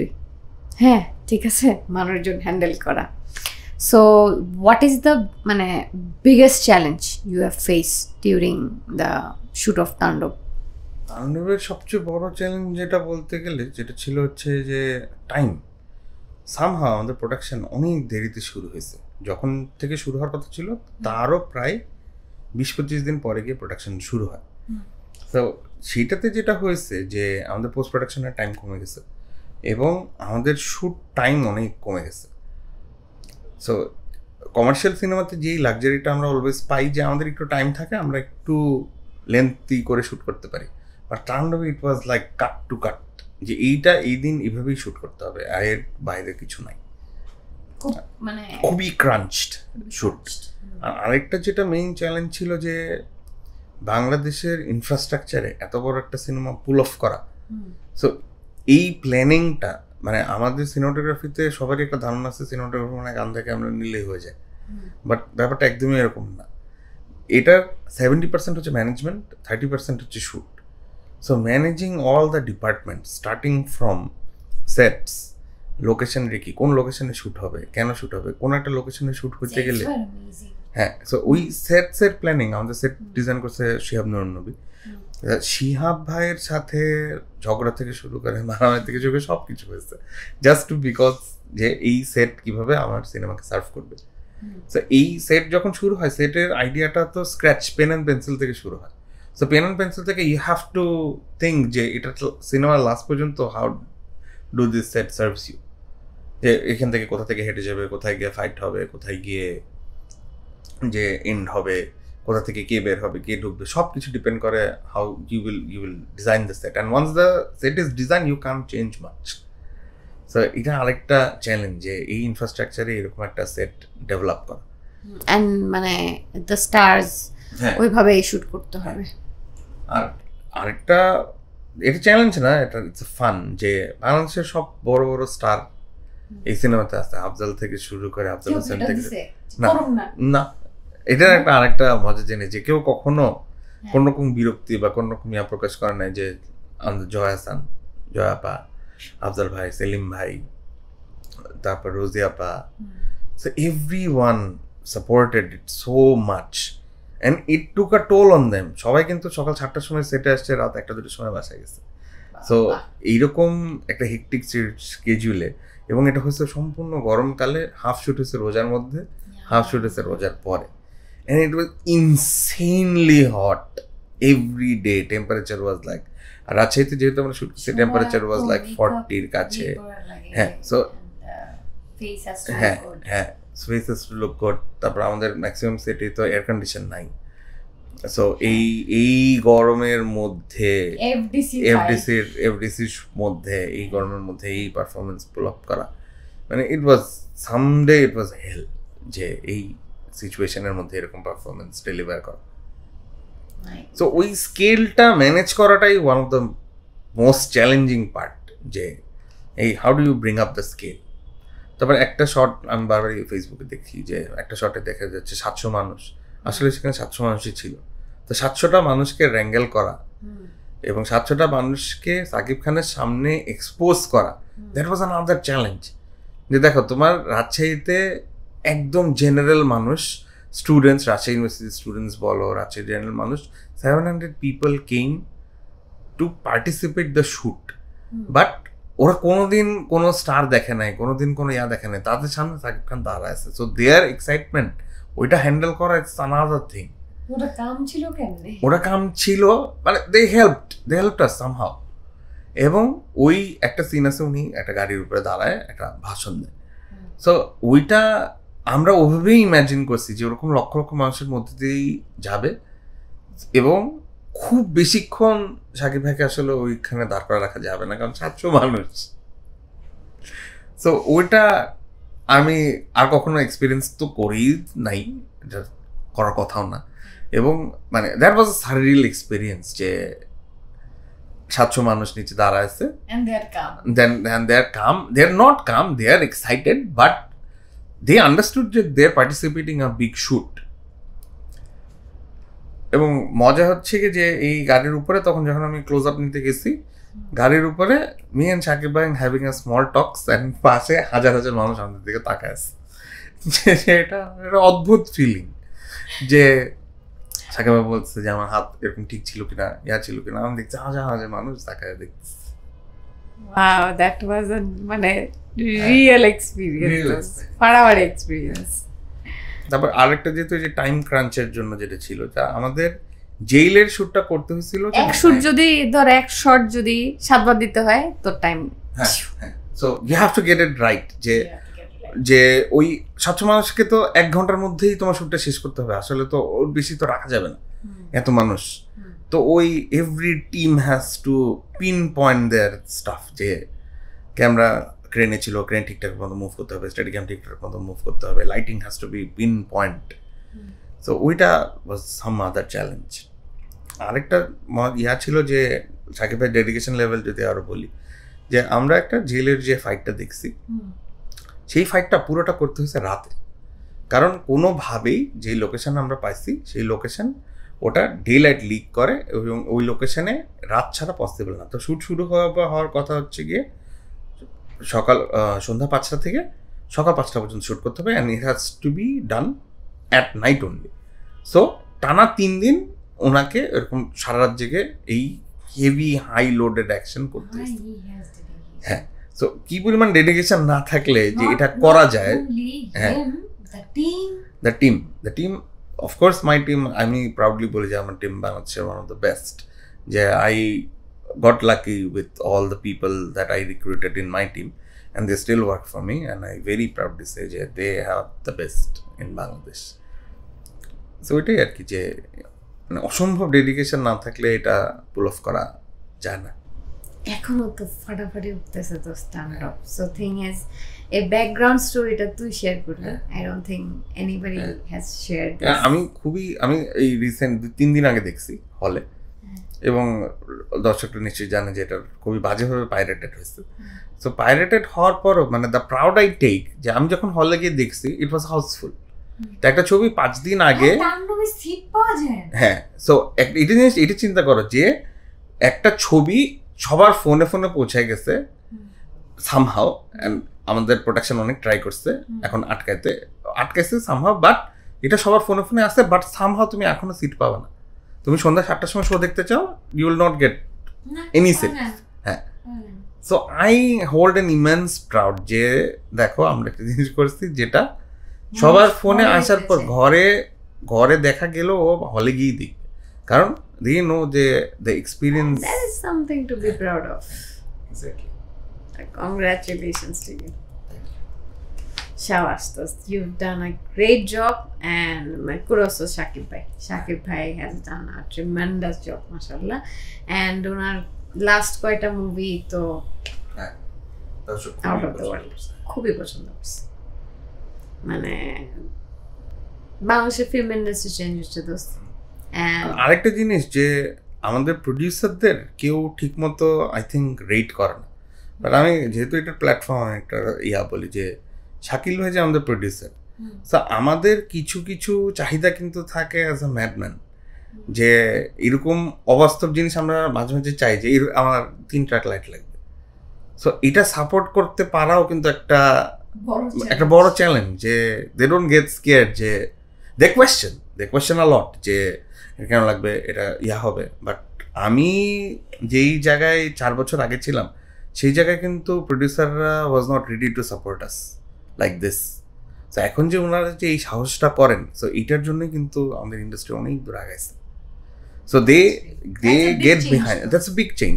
B: হ্যাঁ ঠিক আছে, মানুষজন হ্যান্ডেল করা। সো হোয়াট ইজ দ্য মানে biggest challenge you have face during the shoot of
A: তাণ্ডবের সবচেয়ে বড় চ্যালেঞ্জ যেটা বলতে গেলে যেটা ছিল হচ্ছে যে টাইম। সামহাও আমাদের প্রোডাকশন অনেক দেরিতে শুরু হয়েছে, যখন থেকে শুরু হওয়ার কথা ছিল তারও প্রায় 20-25 দিন পরে গিয়ে প্রোডাকশন শুরু হয়। তো সেইটাতে যেটা হয়েছে যে আমাদের পোস্ট প্রোডাকশনের টাইম কমে গেছে এবং আমাদের শ্যুট টাইম অনেক কমে গেছে। সো কমার্শিয়াল সিনেমাতে যেই লাক্সারিটা আমরা অলওয়েজ পাই যে আমাদের একটু টাইম থাকে, আমরা একটু লেন্থি করে শ্যুট করতে পারি, বাট তাণ্ডবে ইট ওয়াজ লাইক কাট টু কাট, যে এইটা এই দিন এভাবেই শ্যুট করতে হবে, এর বাইরে কিছু নাই, মানে খুবই ক্রাঞ্চড শ্যুট। আর আরেকটা যেটা মেইন চ্যালেঞ্জ ছিল যে বাংলাদেশের ইনফ্রাস্ট্রাকচারে এত বড় একটা সিনেমা পুল অফ করা। সো এই প্ল্যানিংটা, মানে আমাদের সিনেমাটোগ্রাফিতে সবারই একটা ধারণা আছে সিনেমাটোগ্রাফি মানে গান থেকে আমরা নিলেই হয়ে যায়, বাট ব্যাপারটা একদমই এরকম না। এটার 70% হচ্ছে ম্যানেজমেন্ট, 30% হচ্ছে shoot. So managing all the department, starting from sets, location recce, কোন লোকেশনে শ্যুট হবে, কেন শ্যুট হবে, কোন একটা লোকেশনে শ্যুট করতে গেলে হ্যাঁ। সো ওই সেটসের প্ল্যানিং আমাদের সেট ডিজাইন করছে শিহাব নুরুন নবী। শিহাব ভাইয়ের সাথে ঝগড়া থেকে শুরু করে মারামারি থেকে শুরু করে সব কিছু হয়েছে জাস্ট টু বিকজ যে এই সেট কিভাবে আমার সিনেমাকে সার্ভ করবে। সো এই সেট যখন শুরু হয়, সেটের আইডিয়াটা তো স্ক্র্যাচ পেন অ্যান্ড পেন্সিল থেকে শুরু হয়। সো পেন অ্যান্ড পেন্সিল থেকে ইউ হ্যাভ টু থিঙ্ক যে এটা সিনেমার লাস্ট পর্যন্ত how do this set serves you, যে এখান থেকে কোথা থেকে হেঁটে যাবে, কোথায় গিয়ে ফাইট হবে, কোথায় গিয়ে যে এন্ড হবে, কোথা থেকে কে বের হবে, কে ঢুকবে, সব কিছু ডিপেন্ড করে how you will design the set, and once the set is design you can change much. So এটা আরেকটা চ্যালেঞ্জ যে এই ইনফ্রাস্ট্রাকচারে এরকম একটা সেট ডেভেলপ করা,
B: এন্ড মানে দ্য স্টারস ওইভাবে শুট করতে হবে।
A: আর আরেকটা এটা চ্যালেঞ্জ না, এটা ইটস ফান যে বাংলাদেশের সব বড় বড় স্টার এই সিনেমাতে আছে, আফজাল থেকে শুরু করে আফজাল হোসেন থেকে না, এটার একটা আরেকটা মজা জেনে যে কেউ কখনো কোন রকম বিরক্তি বা কোন রকম ইয়া প্রকাশ করে নাই যে জয়া হাসান, জয়া আপা, আফজাল ভাই, সেলিম ভাই, তারপর রোজি আপা, so everyone supported it so much and it took a toll on them. সবাই কিন্তু সকাল 7টার সময় সেটে আসছে, রাত 1-2টার সময় বাসায় গেছে। সো এইরকম একটা হেকটিক স্কেজুলে, এবং এটা হচ্ছে সম্পূর্ণ গরমকালে, হাফ শুট হয়েছে রোজার মধ্যে, হাফ শুট হয়েছে রোজার পরে, and it was insanely hot every day. Temperature was like, রাজশাহীতে যেহেতু আমরা শুট করছি, টেম্পারেচার ওয়াজ লাইক 40-র কাছে। হ্যাঁ, সো হ্যাঁ হ্যাঁ, space has to look good. তারপর আমাদের ম্যাক্সিমাম সিটি তো এয়ার কন্ডিশন নাই। সো এই গরমের মধ্যে এফডিসির মধ্যে, এই গরমের মধ্যে এই পারফরমেন্স পুল আপ করা, মানে ইট ওয়াজ সামডে ইট ওয়াজ হেল, যে এই সিচুয়েশনের মধ্যে এরকম পারফরমেন্স ডেলিভার করা। সো ওই স্কেলটা ম্যানেজ করাটাই one of the most challenging part, যে এই how do you bring up the scale. তারপর একটা শট আমি বারবার ফেসবুকে দেখি যে একটা শটে দেখা যাচ্ছে 700 মানুষ, আসলে সেখানে 700 মানুষই ছিল। তো 700টা মানুষকে র্যাঙ্গেল করা এবং 700টা মানুষকে সাকিব খানের সামনে এক্সপোজ করা, দ্যাট ওয়াজ আনাদার চ্যালেঞ্জ। যে দেখো তোমার রাজশাহীতে একদম জেনারেল মানুষ, স্টুডেন্টস, রাজশাহী ইউনিভার্সিটির স্টুডেন্টস বলো, রাজশাহী জেনারেল মানুষ, 700 people came to participate the shoot, but ওরা কোনোদিন কোনো স্টার দেখে নাই, কোনোদিন কোনো ইয়া দেখে নাই, তাদের সামনে সাকিব খান দাঁড়ায় আছে। সো দেয়ার এক্সাইটমেন্ট, ওইটা হ্যান্ডেল করা ইটস আনাদার থিং।
B: ওটা কাম ছিল কেমনে?
A: ওটা কাম ছিল মানে দে হেল্পড আস সামহাউ। এবং ওই একটা সিন আছে, উনি একটা গাড়ির উপরে দাঁড়ায় একটা ভাষণ দেয়। সো ওইটা আমরা ওভাবেই ইম্যাজিন করছি যে ওরকম লক্ষ লক্ষ মানুষের মধ্যে দিয়েই যাবে, এবং খুব বেশিক্ষণ সাকিব ভাইকে আসলে ওইখানে দাঁড় করা রাখা যাবে না, কারণ 700 মানুষ। সো ওইটা আমি আর কখনো এক্সপিরিয়েন্স তো করেই নাই, এটা করার কথাও না। এবং মানে দ্যাট ওয়াজ আ সাররিয়াল এক্সপিরিয়েন্স যে 700 মানুষ নিচে দাঁড়ায় আছে,
B: and they are calm,
A: they are not calm, they are excited, but they understood that they are participating in a big shoot. এবং মজা হচ্ছে কি যে এই গাড়ির উপরে তখন যখন আমি ক্লোজ আপ নিতে গেছি, গাড়ির উপরে মি অ্যান্ড সাকিব ভাই having a small talks, and পাশে হাজার হাজার মানুষ আমাদের দিকে তাকায় আছে। এটা অদ্ভুত ফিলিং যে সাকিব ভাই বলছে যে আমার হাত এরকম ঠিক ছিল কিনা, ইয়া ছিল কিনা, আমি দেখছি হাজার হাজার মানুষ তাকায় দেখছি।
B: Wow, that was a মানে real experience, পাড়াবাড়ি এক্সপিরিয়েন্স।
A: তারপর আরেকটা যেহেতু যে টাইম ক্রাঞ্চের জন্য যেটা ছিল, তা আমাদের জেইলের শুটটা করতে হয়েছিল,
B: এক শুট যদি ধর এক শট যদি 7 বার দিতে হয় তো time,
A: so you have to get it right, যে ওই 700 মানুষকে তো 1 ঘন্টার মধ্যেই তোমার শুটটা শেষ করতে হবে, আসলে তো ওর বেশি তো রাখা যাবে না এত মানুষ। তো ওই every team has to pin point their stuff, যে ক্যামেরা ক্রেনে ছিল, ক্রেন ঠিকঠাক মতো মুভ করতে হবে, স্টেডিয়াম ঠিকঠাক মতো মুভ করতে হবে, lighting has to be pin point. So ওইটা ওয়াজ সাম আদার চ্যালেঞ্জ। আরেকটা ইয়া ছিল যে সাকিবের ডেডিকেশন লেভেল যদি আরও বলি, যে আমরা একটা জেলের যে ফাইটটা দেখছি, সেই ফাইটটা পুরোটা করতে হয়েছে রাতে, কারণ কোনোভাবেই যে লোকেশন আমরা পাইছি সেই লোকেশন ওটা ডে লাইট লিক করে, এবং ওই লোকেশনে রাত ছাড়া পসিবল না। তো শ্যুট শুরু হওয়ার কথা হচ্ছে গিয়ে সকাল সন্ধ্যা 5টা থেকে সকাল 5টা পর্যন্ত শ্যুট করতে হবে, and it has to be done at night only. So টানা 3 দিন ওনাকে এরকম সারা রাত জেগে এই হেভি হাই লোডেড অ্যাকশন করতে হয়েছে। হ্যাঁ, সো কি পরিমাণ ডেডিকেশন না থাকলে যে এটা করা যায়। হ্যাঁ, the team of course my team, আমি প্রাউডলি বলি যে আমার টিম বাংলাদেশের ওয়ান অফ দ্য বেস্ট, যে I got lucky with all the people that I recruited in my team, and they still work for me, and I very proudly say that they have the best in Bangladesh. So এটাই আর কি, যে মানে অসম্ভব dedication না থাকলে এটা পুল of করা যায় না।
B: এখনো তো ফাটাফাটি উঠতেছে তো stand up. So thing is এই ব্যাকগ্রাউন্ড স্টোরিটা তুই শেয়ার করলি, I don't think anybody has shared this.
A: আমি এই রিসেন্ট 2-3 দিন আগে দেখছি হলে, এবং দর্শকরা নিশ্চয়ই জানে যে এটা খুবই বাজেভাবে পাইরেটেড হয়েছে। সো পাইরেটেড হওয়ার পরও মানে দ্য প্রাউড আই টেক, যে আমি যখন হলে গিয়ে দেখছি ইট ওয়াজ হাউসফুল। তো একটা ছবি 5 দিন আগে, হ্যাঁ, সো এটা চিন্তা করো যে একটা ছবি সবার ফোনে ফোনে পৌঁছে গেছে সামহাও, অ্যান্ড আমাদের প্রোডাকশন অনেক ট্রাই করছে এখন আটকাইছে সামহাও, বাট এটা সবার ফোনে ফোনে আসছে, বাট সামহাও তুমি এখনো সিট পাবে না। তুমি সন্ধ্যা 7টার সময় শো দেখতে চাও, you will not get any seat. হ্যাঁ, so I hold an immense proud যে দেখো আমরা একটা জিনিস করছি যেটা সবার ফোনে আসার পর ঘরে দেখা গেল ও হলে গিয়ে দেখবে, কারণ they know the experience.
B: That is something to be proud of.
A: Exactly.
B: Congratulations to you. Shabash, you've done a great job, and kudos to Shakib Bhai. Shakib Bhai has done a tremendous job, mashallah. And onar last quite a movie to out of the world. খুবই পছন্দ করছি। মানে বাংলাদেশের film industry change হচ্ছে দোস্ত।
A: আরেকটা জিনিস যে আমাদের প্রডিউসারদের কেউ ঠিকমতো আই থিঙ্ক রেট করে না, বাট আমি যেহেতু এটা প্ল্যাটফর্ম একটা বলি যে শাকিল ভাই যে আমাদের প্রডিউসার, সো আমাদের কিছু কিছু চাহিদা কিন্তু থাকে অ্যাজ আ ম্যাডম্যান, যে এরকম অবাস্তব জিনিস আমরা মাঝে মাঝে চাই যে আমার 3 ট্রাক লাইট লাগবে। সো এটা সাপোর্ট করতে পারাও কিন্তু একটা বড় চ্যালেঞ্জ, যে দে ডোন্ট গেট স্কেয়ার্ড, যে দে কোয়েশ্চেন আ লট যে কেন লাগবে, এটা হবে। বাট আমি যেই জায়গায় 4 বছর আগে ছিলাম সেই জায়গায় কিন্তু প্রডিউসাররা was not ready to support us like this. So এখন যে ওনারা যে এই সাহসটা করেন, সো এইটার জন্যই কিন্তু আমাদের ইন্ডাস্ট্রি অনেক দূর আগাইছে। So they get behind, that's a big change.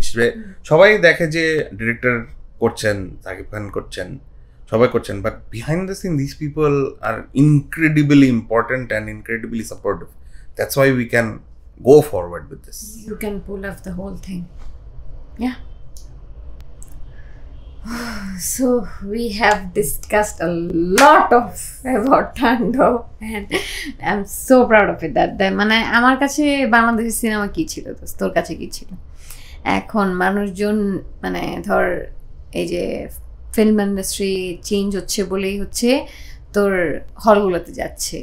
A: সবাই দেখে যে ডিরেক্টর করছেন, সাকিব খান করছেন, সবাই করছেন, but behind the scene this people are incredibly important and incredibly supportive. That's why we can go forward with this.
B: You can pull off the whole thing. Yeah. So we have discussed a lot about Tandov, and I'm so proud of it. That মানে আমার কাছে বাংলাদেশের cinema কি ছিল, তোর কাছে কি ছিল? এখন মানুষজন মানে ধর এই যে ফিল্ম ইন্ডাস্ট্রি চেঞ্জ হচ্ছে বলেই হচ্ছে তোর হলগুলোতে যাচ্ছে,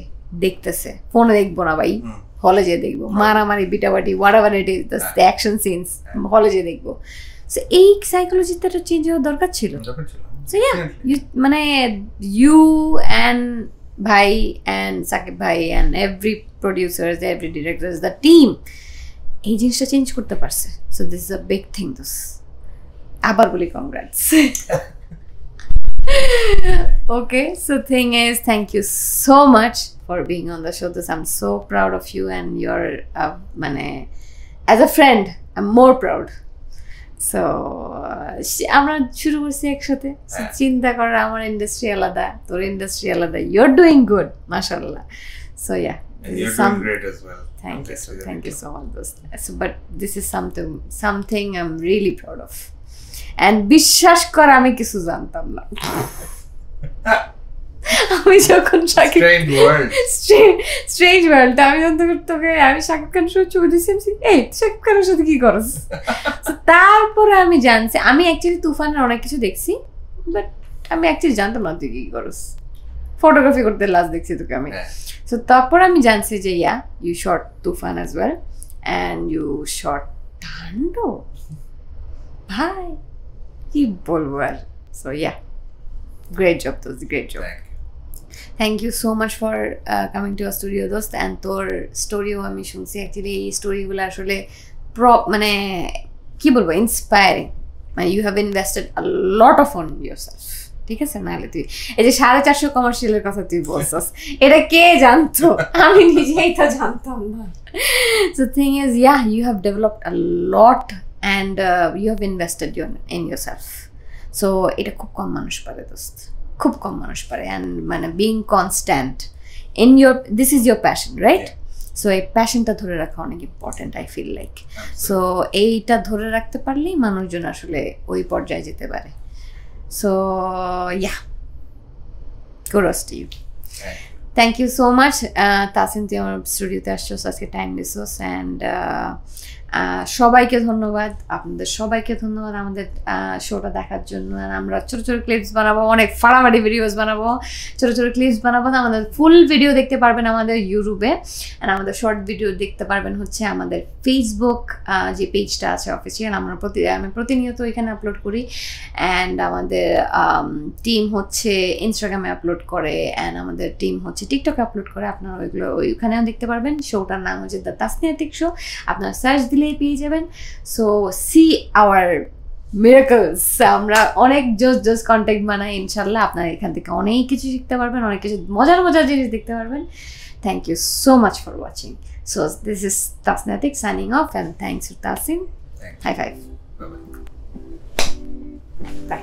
B: দেখতেছে। ফোনে দেখবো না ভাই, হলে যেয়ে দেখবো। মারামারি, বিটাবাটি, whatever it is, the action scenes, হলে যেয়ে দেখবো। সো এই সাইকোলজিটা চেঞ্জ হওয়ার দরকার ছিল। সো ইয়া, মানে ইউ অ্যান্ড ভাই অ্যান্ড সাকিব ভাই and every producers, every directors, the team এই জিনিসটা চেঞ্জ করতে পারছে। So this is a big thing. দোস আবার বলি congrats. Okay, so thing is, thank you so much for being on the show. I'm so proud of you, and you're as a friend I'm more proud. So আমরা শুরু করছি একসাথে। চিন্তা কর, আমার ইন্ডাস্ট্রি আলাদা, তোর ইন্ডাস্ট্রি আলাদা, you're doing good, mashallah. So yeah,
A: and you're doing great as well.
B: Thank you so much. So, but this is something I'm really proud of. And বিশ্বাস কর আমি কিছু জানতাম না। আমি যখন স্ট্রেঞ্জ ওয়ার্ল্ড আমি তোকে আমি শাকিব খান শো ছবি দিয়েছি, এই শাকিব খানের সাথে কি করস? তারপরে আমি জানছি, আমি অ্যাকচুয়ালি তুফানের অনেক কিছু দেখছি, বাট আমি অ্যাকচুয়ালি জানতাম না তুই কি করস। ফটোগ্রাফি করতে লাস্ট দেখছি তোকে আমি। সো তারপর আমি জানছি যে you shot Toofan as well, and you shot Taandob. ভাই কি বলবো আর, So yeah, great job Dost, great job. Thank you so much for coming to our studio Dost, and তোর স্টোরিও আমি শুনছি অ্যাকচুয়ালি এই স্টোরিগুলো আসলে মানে কি বলবো ইন্সপায়ারিং, মানে you have invested a lot of on yourself, ঠিক আছে? নাহলে তুই এই যে 450 কমার্শিয়ালের কথা তুই বলছস, এটা কে জানতো? আমি নিজেই তো জানতাম না। So thing is, yeah, you have developed a lot and you have invested in yourself. So এটা খুব কম মানুষ পারে দোস্ত, খুব কম মানুষ পারে। অ্যান্ড মানে being constant in your, this is your passion, right? So এই প্যাশনটা ধরে রাখা অনেক important, I feel like. So এইটা ধরে রাখতে পারলেই মানুষজন আসলে ওই পর্যায়ে যেতে পারে। So yeah, kudos to you. Thank you so much Tasin, তুই আমার স্টুডিওতে আসছোস, আজকে টাইম দিছোস। অ্যান্ড সবাইকে ধন্যবাদ, আপনাদের সবাইকে ধন্যবাদ আমাদের শোটা দেখার জন্য। আর আমরা ছোটো ছোটো ক্লিপস বানাবো, অনেক ফাড়াফাড়ি ভিডিওস বানাবো, ছোটো ছোটো ক্লিপস বানাবো। আমাদের ফুল ভিডিও দেখতে পারবেন আমাদের ইউটিউবে, অ্যান্ড আমাদের শর্ট ভিডিও দেখতে পারবেন হচ্ছে আমাদের ফেসবুক যে পেজটা আছে অফিসিয়াল, আমি প্রতিনিয়ত এখানে আপলোড করি। অ্যান্ড আমাদের টিম হচ্ছে ইনস্টাগ্রামে আপলোড করে, অ্যান্ড আমাদের টিম হচ্ছে টিকটকে আপলোড করে। আপনারা ওইগুলো ওইখানেও দেখতে পারবেন। শোটার নাম হচ্ছে দ্য তাসনিয়াতিক শো, আপনারা সার্চ দিলেই পেয়ে যাবেন। সো সি আওয়ার মিরাকলস, আমরা অনেক জোস কন্টেন্ট বানাই, ইনশাল্লাহ আপনারা এখান থেকে অনেক কিছু শিখতে পারবেন, অনেক কিছু মজার মজার জিনিস দেখতে পারবেন। Thank you so much for watching. So this is Tasniatik signing off, and thanks to Tasin. High five. By.